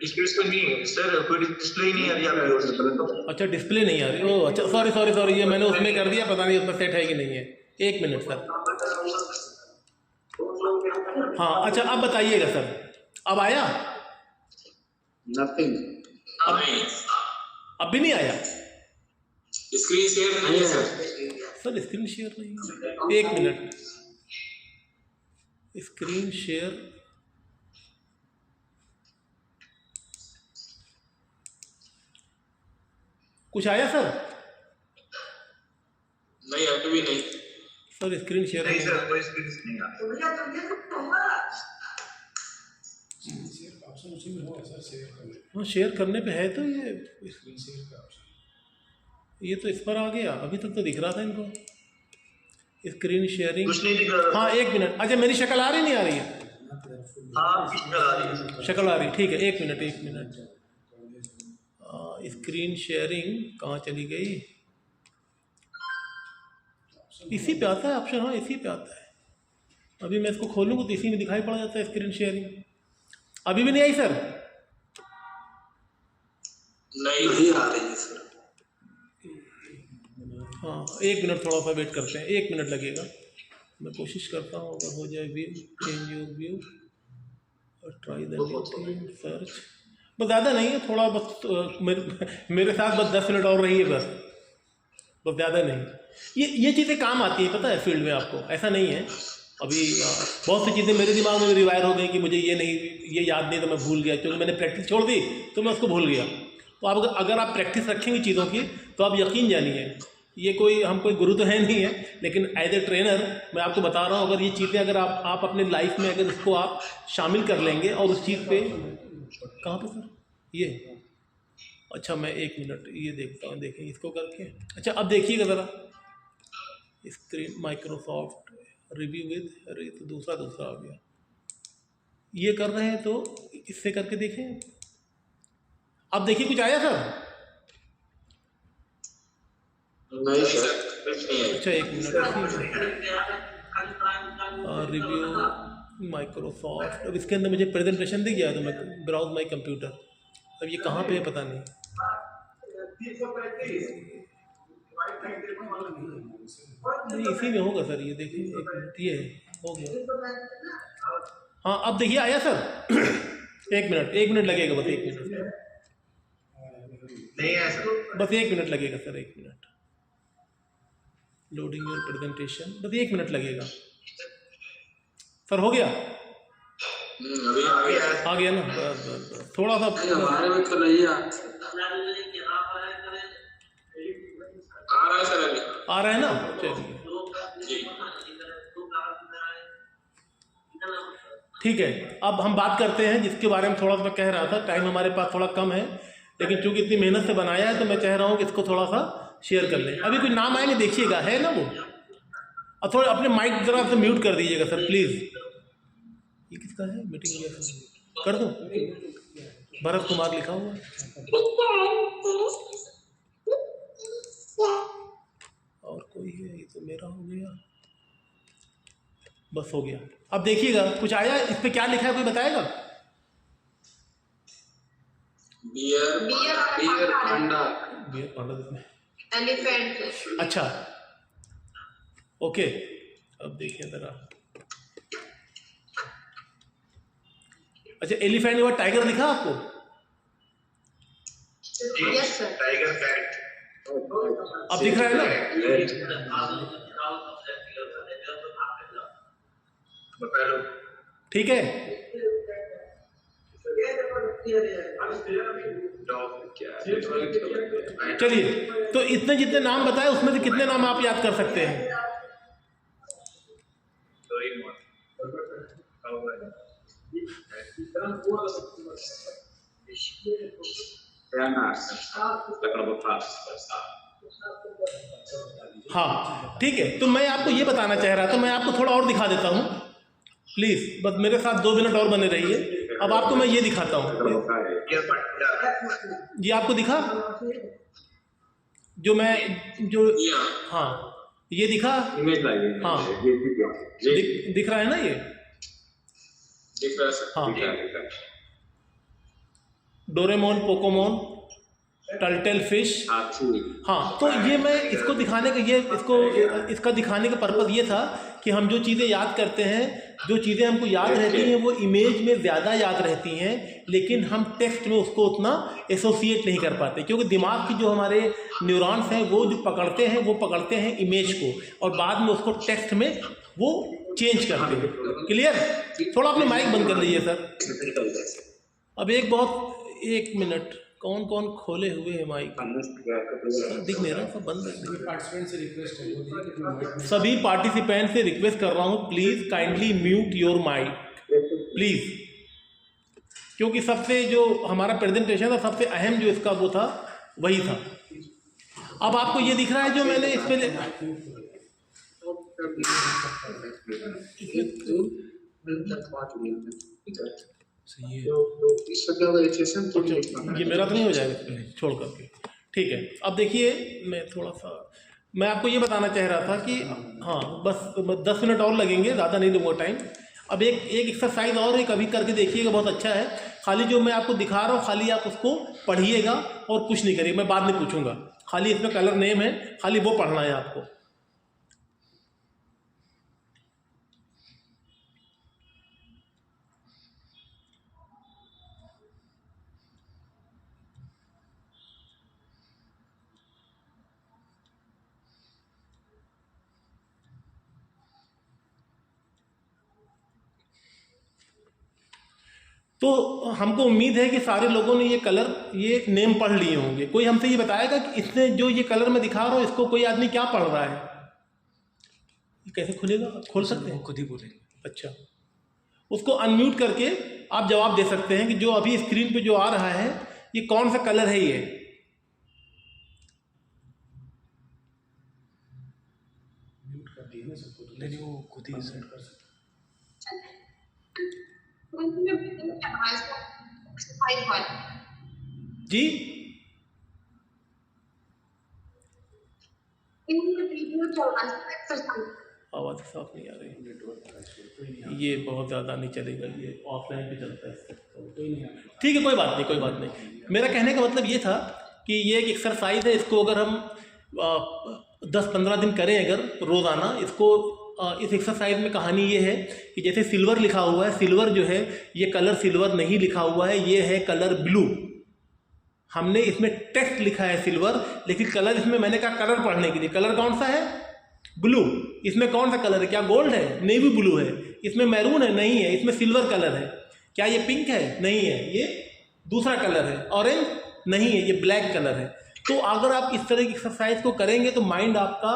इसको नहीं है सर, कोई डिस्प्ले नहीं आ रही आपकी। अच्छा, डिस्प्ले नहीं आ रही। ओह अच्छा, सॉरी सॉरी सॉरी, ये मैंने उसमें कर दिया, पता नहीं उसमें सेट है कि नहीं है। एक मिनट सर। हाँ अच्छा, अब बताइएगा सर, अब आया? नथिंग। अब भी नहीं आया? स्क्रीन शेयर नहीं है सर। सर स्क्रीन शेयर नहीं है, एक मिनट। स्क्रीन शेयर कुछ आया सर? नहीं, अभी भी नहीं सर। स्क्रीन शेयर नहीं सर, कोई स्क्रीन नहीं आ हाँ, शेयर करने पे है तो ये तो इस पर आ गया। अभी तक तो दिख रहा था इनको स्क्रीन शेयरिंग। कुछ नहीं दिख रहा। हाँ एक मिनट। अच्छा, मेरी शक्ल आ रही नहीं आ रही है? हाँ, शक्ल आ रही है। शक्ल आ रही, ठीक है। एक मिनट एक मिनट। स्क्रीन शेयरिंग कहाँ चली गई? इसी पे आता है ऑप्शन। हाँ, इसी पे आता है। अभी मैं इसको खोलूँगा तो इसी में दिखाई पड़ जाता है स्क्रीन शेयरिंग। अभी भी नहीं आई सर? नहीं आ रही है सर। हाँ एक मिनट, थोड़ा सा वेट करते हैं, 1 मिनट लगेगा। मैं कोशिश करता हूँ अगर हो जाए। व्यू, चेंज योर व्यू और ट्राई द सर्च। बस ज़्यादा नहीं है, थोड़ा बस मेरे साथ बस 10 मिनट और रही है, बस ज़्यादा नहीं। ये चीज़ें काम आती हैं, पता है, फील्ड में आपको। ऐसा नहीं है। अभी बहुत सी चीज़ें मेरे दिमाग में रिवायर हो गई कि मुझे ये याद नहीं, तो मैं भूल गया, क्योंकि मैंने प्रैक्टिस छोड़ दी तो मैं उसको भूल गया। तो आप अगर आप प्रैक्टिस रखेंगे चीज़ों की, तो आप यकीन जानिए, ये हम कोई गुरु तो है नहीं है, लेकिन एज ए ट्रेनर मैं आपको बता रहा हूँ, अगर ये चीज़ें अगर आप अपने लाइफ में अगर इसको आप शामिल कर लेंगे और उस चीज़ पे कहाँ पे सर ये? अच्छा, मैं 1 मिनट ये देखता हूँ, देखें इसको करके। अच्छा, अब देखिएगा ज़रा स्क्रीन माइक्रोसॉफ्ट रिव्यू विद, अरे तो दूसरा आ गया। ये कर रहे हैं तो इससे करके देखें। अब देखिए कुछ आया सर? नहीं सर। अच्छा, 1 मिनट। रिव्यू माइक्रोसॉफ्ट, अब इसके अंदर मुझे प्रेजेंटेशन दिख गया, तो मैं ब्राउज माई कंप्यूटर। अब ये कहाँ पे है पता नहीं। इसी में होगा सर, ये देखिए 1 मिनट, ये हो गया। हाँ अब देखिए आया सर? 1 मिनट लगेगा, बस 1 मिनट। नहीं है सर, बस 1 मिनट लगेगा sir, 1 minute. Loading your presentation, बस 1 मिनट लगेगा सर। हो गया? अभी आ गया ना? बस थोड़ा सा हमारे में तो नहीं आ रहा है सर। अभी आ रहा है ना? चलिए ठीक है। अब हम बात करते हैं जिसके बारे में थोड़ा सा मैं कह रहा था। टाइम हमारे पास थोड़ा कम है, लेकिन चूंकि इतनी मेहनत से बनाया है तो मैं चाह रहा हूँ कि इसको थोड़ा सा शेयर कर लें। अभी कोई नाम आएंगे देखिएगा, है ना वो? और थोड़ा अपने माइक जरा से म्यूट कर दीजिएगा सर प्लीज़। ये किसका है? मीटिंग कर दो। भरत कुमार लिखा हुआ है। और कोई है? ये तो मेरा हो गया, बस हो गया। अब देखिएगा कुछ आया इस पे, क्या लिखा है कोई बताएगा? Bear panda. एलिफेंट। अच्छा ओके, अब देखिए जरा। अच्छा, एलिफेंट और टाइगर दिखा आपको? Yes sir. Tiger cat. अब दिख रहा है ना? ठीक है। चलिए, तो इतने जितने नाम बताए उसमें से कितने नाम आप याद कर सकते हैं? हाँ ठीक है। तो मैं आपको ये बताना चाह रहा था, मैं आपको थोड़ा और दिखा देता हूँ प्लीज़, बस मेरे साथ 2 मिनट और बने रहिए। अब आपको मैं ये दिखाता हूँ। ये आपको दिखा जो हाँ, ये दिखा? इमेज लाइए। हाँ जी दिख रहा है ना ये? दिख रहा है सर। हाँ। दिख रहा है। Doraemon, Pokemon, turtle fish. हाँ, तो ये मैं इसको दिखाने का इसका दिखाने का पर्पज़ ये था कि हम जो चीज़ें याद करते हैं, जो चीज़ें हमको याद रहती हैं वो इमेज में ज़्यादा याद रहती हैं, लेकिन हम टेक्स्ट में उसको उतना एसोसिएट नहीं कर पाते, क्योंकि दिमाग की जो हमारे न्यूरॉन्स हैं वो जो पकड़ते हैं इमेज को, और बाद में उसको टेक्स्ट में वो चेंज करते हैं। क्लियर? थोड़ा अपने माइक बंद कर लीजिए सर। अब एक मिनट, कौन कौन खोले हुए हैं माइक? दिख नहीं रहा, सब बंद है। सभी पार्टिसिपेंट से रिक्वेस्ट कर रहा हूँ, please kindly mute your mic please, क्योंकि सबसे जो हमारा प्रेजेंटेशन था, सबसे अहम जो इसका वो था वही था। अब आपको ये दिख रहा है जो मैंने इस पे ये मेरा तो नहीं हो जाएगा छोड़ करके, ठीक है। अब देखिए, मैं आपको ये बताना चाह रहा था कि हाँ, बस 10 मिनट और लगेंगे, ज़्यादा नहीं लूँगा टाइम। अब एक एक्सरसाइज और एक अभी करके देखिएगा, बहुत अच्छा है। खाली जो मैं आपको दिखा रहा हूँ, खाली आप उसको पढ़िएगा और कुछ नहीं करिएगा, मैं बाद में पूछूंगा। खाली इसमें कलर नेम है, खाली वो पढ़ना है आपको। तो हमको उम्मीद है कि सारे लोगों ने ये नेम पढ़ लिए होंगे। कोई हमसे ये बताएगा कि इसने जो ये कलर मैं दिखा रहा हूँ, इसको कोई आदमी क्या पढ़ रहा है? कैसे खुलेगा? खोल सकते हैं? खुद ही बोलेंगे। अच्छा, उसको अनम्यूट करके आप जवाब दे सकते हैं कि जो अभी स्क्रीन पे जो आ रहा है, ये कौन सा कलर है? ये म्यूट कर दिए ना सबको, नहीं वो खुद ही सेट कर सकते। जी, आवाज़ साफ नहीं आ रही, ये बहुत ज़्यादा नहीं चलेगा, ये ऑफलाइन पे चलता है। ठीक है, कोई बात नहीं। मेरा कहने का मतलब ये था कि ये एक एक्सरसाइज है, इसको अगर हम 10-15 दिन करें अगर रोज़ाना, इस एक्सरसाइज में कहानी ये है कि जैसे सिल्वर लिखा हुआ है, सिल्वर जो है ये कलर सिल्वर नहीं लिखा हुआ है, ये है कलर ब्लू। हमने इसमें टेक्स्ट लिखा है सिल्वर, लेकिन कलर इसमें मैंने कहा कलर पढ़ने के लिए, कलर कौन सा है? ब्लू। इसमें कौन सा कलर है? क्या गोल्ड है? नेवी ब्लू है। इसमें मैरून है? नहीं है। इसमें सिल्वर कलर है। क्या ये पिंक है? नहीं है। ये दूसरा कलर है। ऑरेंज? नहीं है, ये ब्लैक कलर है। तो अगर आप इस तरह की एक्सरसाइज को करेंगे तो माइंड आपका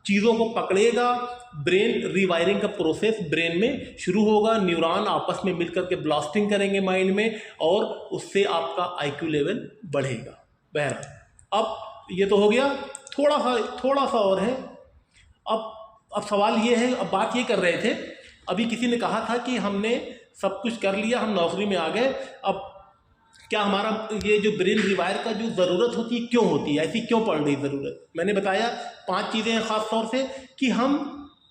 चीज़ों को पकड़ेगा, ब्रेन रिवायरिंग का प्रोसेस ब्रेन में शुरू होगा, न्यूरॉन आपस में मिलकर के ब्लास्टिंग करेंगे माइंड में, और उससे आपका आईक्यू लेवल बढ़ेगा। बहरहाल, अब ये तो हो गया, थोड़ा सा और है। अब सवाल ये है, अब बात ये कर रहे थे, अभी किसी ने कहा था कि हमने सब कुछ कर लिया, हम नौकरी में आ गए, अब क्या हमारा ये जो ब्रेन रिवायर का जो ज़रूरत होती है, क्यों होती है, ऐसी क्यों पड़ रही ज़रूरत? मैंने बताया 5 चीज़ें हैं ख़ास तौर से कि हम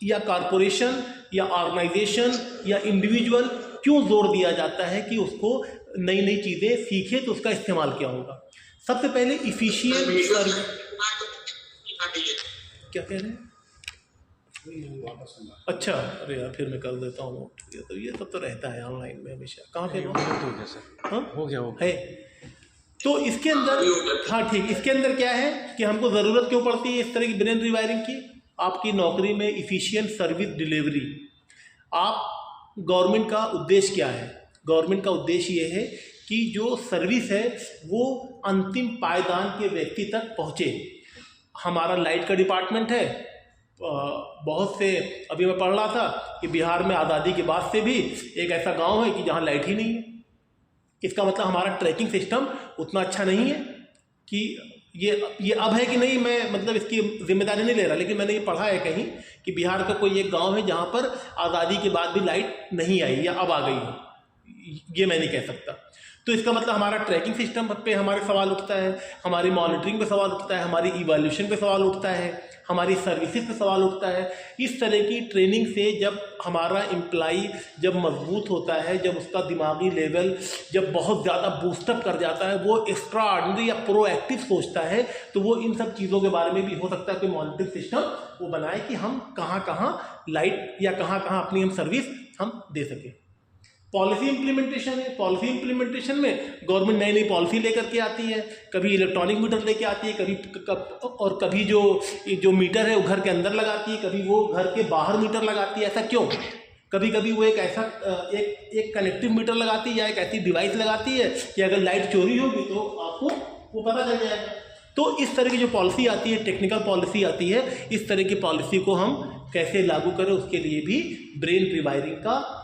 या कॉरपोरेशन या ऑर्गेनाइजेशन या इंडिविजुअल क्यों जोर दिया जाता है कि उसको नई नई चीज़ें सीखे तो उसका इस्तेमाल क्या होगा। सबसे पहले इफिशिएंट, क्या कह रहे हैं? अच्छा, अरे यार फिर मैं कर देता हूँ। तो ये सब तो रहता है ऑनलाइन में हमेशा। कहाँ पे हो गया सर? हाँ, हो गया है। तो इसके अंदर, हाँ ठीक, इसके अंदर क्या है कि हमको ज़रूरत क्यों पड़ती है इस तरह की ब्रेन रिवायरिंग की? आपकी नौकरी में इफ़िशिएंट सर्विस डिलीवरी। आप गवर्नमेंट का उद्देश्य क्या है? गवर्नमेंट का उद्देश्य ये है कि जो सर्विस है वो अंतिम पायदान के व्यक्ति तक पहुँचे। हमारा लाइट का डिपार्टमेंट है, बहुत से, अभी मैं पढ़ रहा था कि बिहार में आज़ादी के बाद से भी एक ऐसा गांव है कि जहां लाइट ही नहीं है। इसका मतलब हमारा ट्रैकिंग सिस्टम उतना अच्छा नहीं है कि ये अब है कि नहीं, मैं मतलब इसकी जिम्मेदारी नहीं ले रहा, लेकिन मैंने ये पढ़ा है कहीं कि बिहार का कोई एक गांव है जहां पर आज़ादी के बाद भी लाइट नहीं आई या अब आ गई है, ये मैं नहीं कह सकता। तो इसका मतलब हमारा ट्रैकिंग सिस्टम पे हमारे सवाल उठता है, हमारी मॉनिटरिंग पे सवाल उठता है, हमारी इवैल्यूएशन पे सवाल उठता है, हमारी सर्विसेज पे सवाल उठता है। इस तरह की ट्रेनिंग से जब हमारा एम्प्लाई जब मजबूत होता है, जब उसका दिमागी लेवल जब बहुत ज़्यादा बूस्टअप कर जाता है, वो एक्स्ट्रा ऑर्डिनरी या प्रोएक्टिव सोचता है, तो वो इन सब चीज़ों के बारे में भी हो सकता है कोई मॉनिटरिंग सिस्टम वो बनाए कि हम कहाँ कहाँ लाइट या कहाँ कहाँ अपनी हम सर्विस हम दे सकें। पॉलिसी इम्प्लीमेंटेशन है, पॉलिसी इम्प्लीमेंटेशन में गवर्नमेंट नई नई पॉलिसी लेकर के आती है, कभी इलेक्ट्रॉनिक मीटर लेके आती है, कभी जो मीटर है वो घर के अंदर लगाती है, कभी वो घर के बाहर मीटर लगाती है। ऐसा क्यों? कभी कभी वो एक ऐसा एक कनेक्टिव मीटर लगाती है या एक ऐसी डिवाइस लगाती है कि अगर लाइट चोरी होगी तो आपको वो पता चल जाएगा। तो इस तरह की जो पॉलिसी आती है, टेक्निकल पॉलिसी आती है, इस तरह की पॉलिसी को हम कैसे लागू करें उसके लिए भी ब्रेन रिवायरिंग का,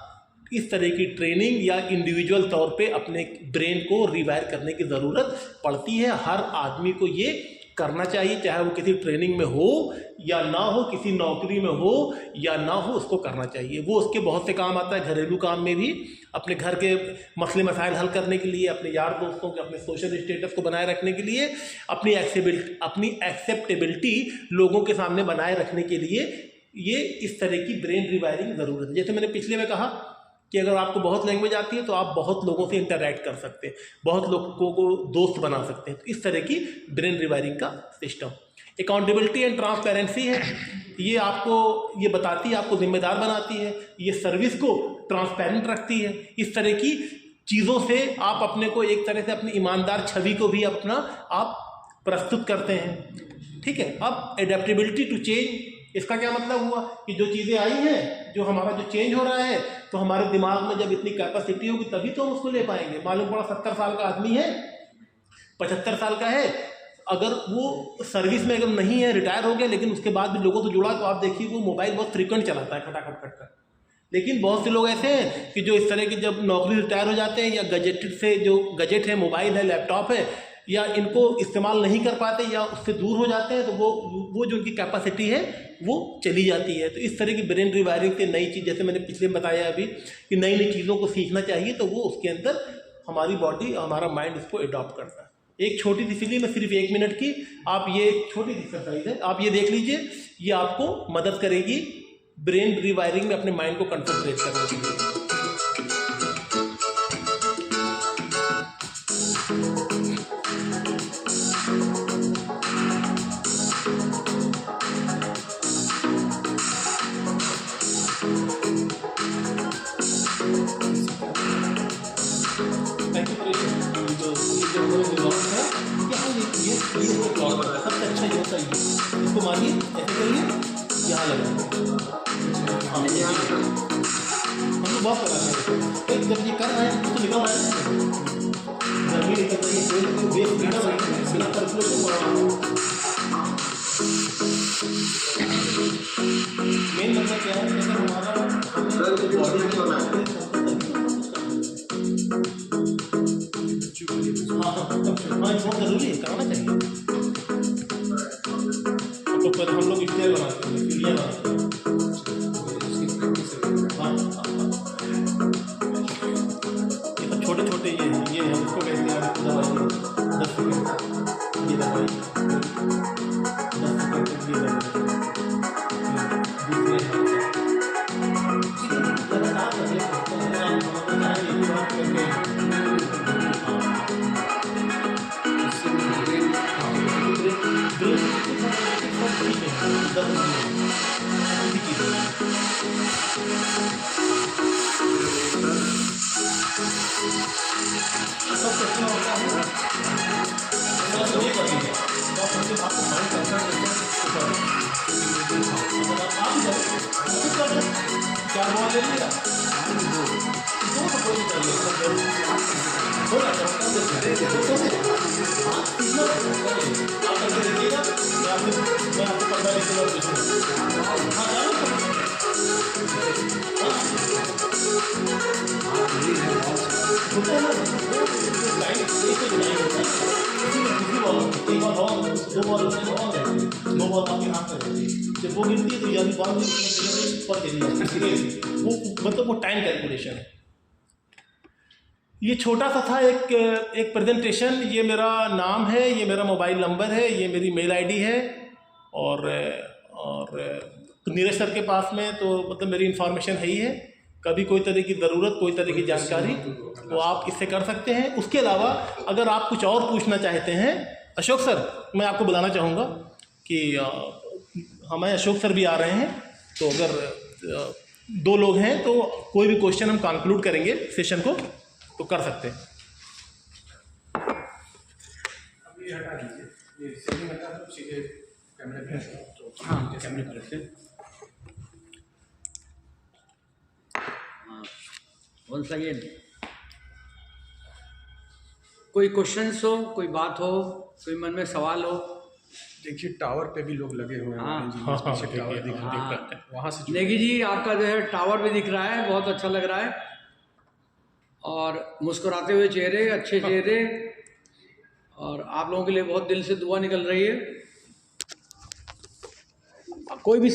इस तरह की ट्रेनिंग या इंडिविजुअल तौर पे अपने ब्रेन को रिवायर करने की ज़रूरत पड़ती है। हर आदमी को ये करना चाहिए, चाहे वो किसी ट्रेनिंग में हो या ना हो, किसी नौकरी में हो या ना हो, उसको करना चाहिए। वो उसके बहुत से काम आता है, घरेलू काम में भी, अपने घर के मसले मसाइल हल करने के लिए, अपने यार दोस्तों के, अपने सोशल स्टेटस को बनाए रखने के लिए, अपनी एक्सेप्टेबिलिटी लोगों के सामने बनाए रखने के लिए ये इस तरह की ब्रेन रिवायरिंग ज़रूरत है। जैसे मैंने पिछले में कहा कि अगर आपको बहुत लैंग्वेज आती है तो आप बहुत लोगों से इंटरैक्ट कर सकते हैं, बहुत लोगों को दोस्त बना सकते हैं। तो इस तरह की ब्रेन रिवायरिंग का सिस्टम। अकाउंटेबिलिटी एंड ट्रांसपेरेंसी है, ये आपको ये बताती है, आपको जिम्मेदार बनाती है, ये सर्विस को ट्रांसपेरेंट रखती है। इस तरह की चीज़ों से आप अपने को एक तरह से अपनी ईमानदार छवि को भी अपना आप प्रस्तुत करते हैं। ठीक है। अब एडेप्टेबिलिटी टू चेंज, इसका क्या मतलब हुआ कि जो चीज़ें आई हैं, जो हमारा जो चेंज हो रहा है, तो हमारे दिमाग में जब इतनी कैपेसिटी होगी तभी तो हम उसको ले पाएंगे। मालूम पड़ा 70 साल का आदमी है, 75 साल का है, अगर वो सर्विस में अगर नहीं है, रिटायर हो गया, लेकिन उसके बाद भी लोगों से जुड़ा, तो आप देखिए वो मोबाइल बहुत फ्रीक्वेंट चलाता है, खटाखट खटखट। लेकिन बहुत से लोग ऐसे हैं कि जो इस तरह की जब नौकरी रिटायर हो जाते हैं या गजेटेड से जो गजेट है, मोबाइल है, लैपटॉप है, या इनको इस्तेमाल नहीं कर पाते या उससे दूर हो जाते हैं, तो वो जो उनकी कैपेसिटी है वो चली जाती है। तो इस तरह की ब्रेन रिवायरिंग से नई चीज़, जैसे मैंने पिछले बताया अभी कि नई नई चीज़ों को सीखना चाहिए, तो वो उसके अंदर हमारी बॉडी, हमारा माइंड उसको एडॉप्ट करता है। एक छोटी सी, इसलिए मैं सिर्फ 1 मिनट की, आप ये छोटी सी एक्सरसाइज है, आप ये देख लीजिए, ये आपको मदद करेगी ब्रेन रिवायरिंग में अपने माइंड को कंसंट्रेट करने के लिए। सबसे अच्छा ये होता है, इसको मानिए, ऐसे करिए, यहाँ लगा, हाँ, हम लोग बहुत कराते हैं। जब ये कर रहे हैं तो निकल रहा है, जमीन निकल रही है, वेस्ट बिना कैलकुलेशन हो रहा है। मेन मतलब क्या है, अगर हमारा बॉडी में होना है, हाँ, बहुत ज़रूरी है, कराना चाहिए। तो फिर हम लोग इसलिए बनाते हैं, सीढ़ियाँ बनाते हैं, हाँ, ये तो छोटे छोटे ये हैं, इसको कैसे आप दवाई 10 सेकेंड ये दवाई 10 सेकेंड ये दवाई क्या हुआ ले लिया दो बॉल आपके हाथ में रहती है, जब वो गिरती है तो यानी बॉल पर चली जाती है, वो मतलब वो टाइम कैलकुलेशन है। ये छोटा सा था एक प्रेजेंटेशन। ये मेरा नाम है, ये मेरा मोबाइल नंबर है, ये मेरी मेल आईडी है, और नीरज सर के पास में तो मतलब मेरी इन्फॉर्मेशन है ही है। कभी कोई तरह की ज़रूरत, कोई तरह की जानकारी वो आप इससे कर सकते हैं। उसके अलावा अगर आप कुछ और पूछना चाहते हैं, अशोक सर मैं आपको बुलाना चाहूँगा कि हमारे अशोक सर भी आ रहे हैं, तो अगर 2 लोग हैं तो कोई भी क्वेश्चन हम कंक्लूड करेंगे सेशन को तो कर सकते हैं। अभी हटा दीजिए, ये सेटिंग हटा दो, सीधे कैमरे पे। हाँ, कैमरे पर से। वंस अगेन कोई क्वेश्चंस हो, कोई बात हो, कोई मन में सवाल हो। देखिए टावर पे भी लोग लगे हुए हैं। हाँ, टावर दिख रहा है वहाँ से। नेगी जी आपका जो है टावर भी दिख रहा है, बहुत अच्छा लग रहा है, और मुस्कुराते हुए चेहरे, अच्छे चेहरे, और आप लोगों के लिए बहुत दिल से दुआ निकल रही है। कोई भी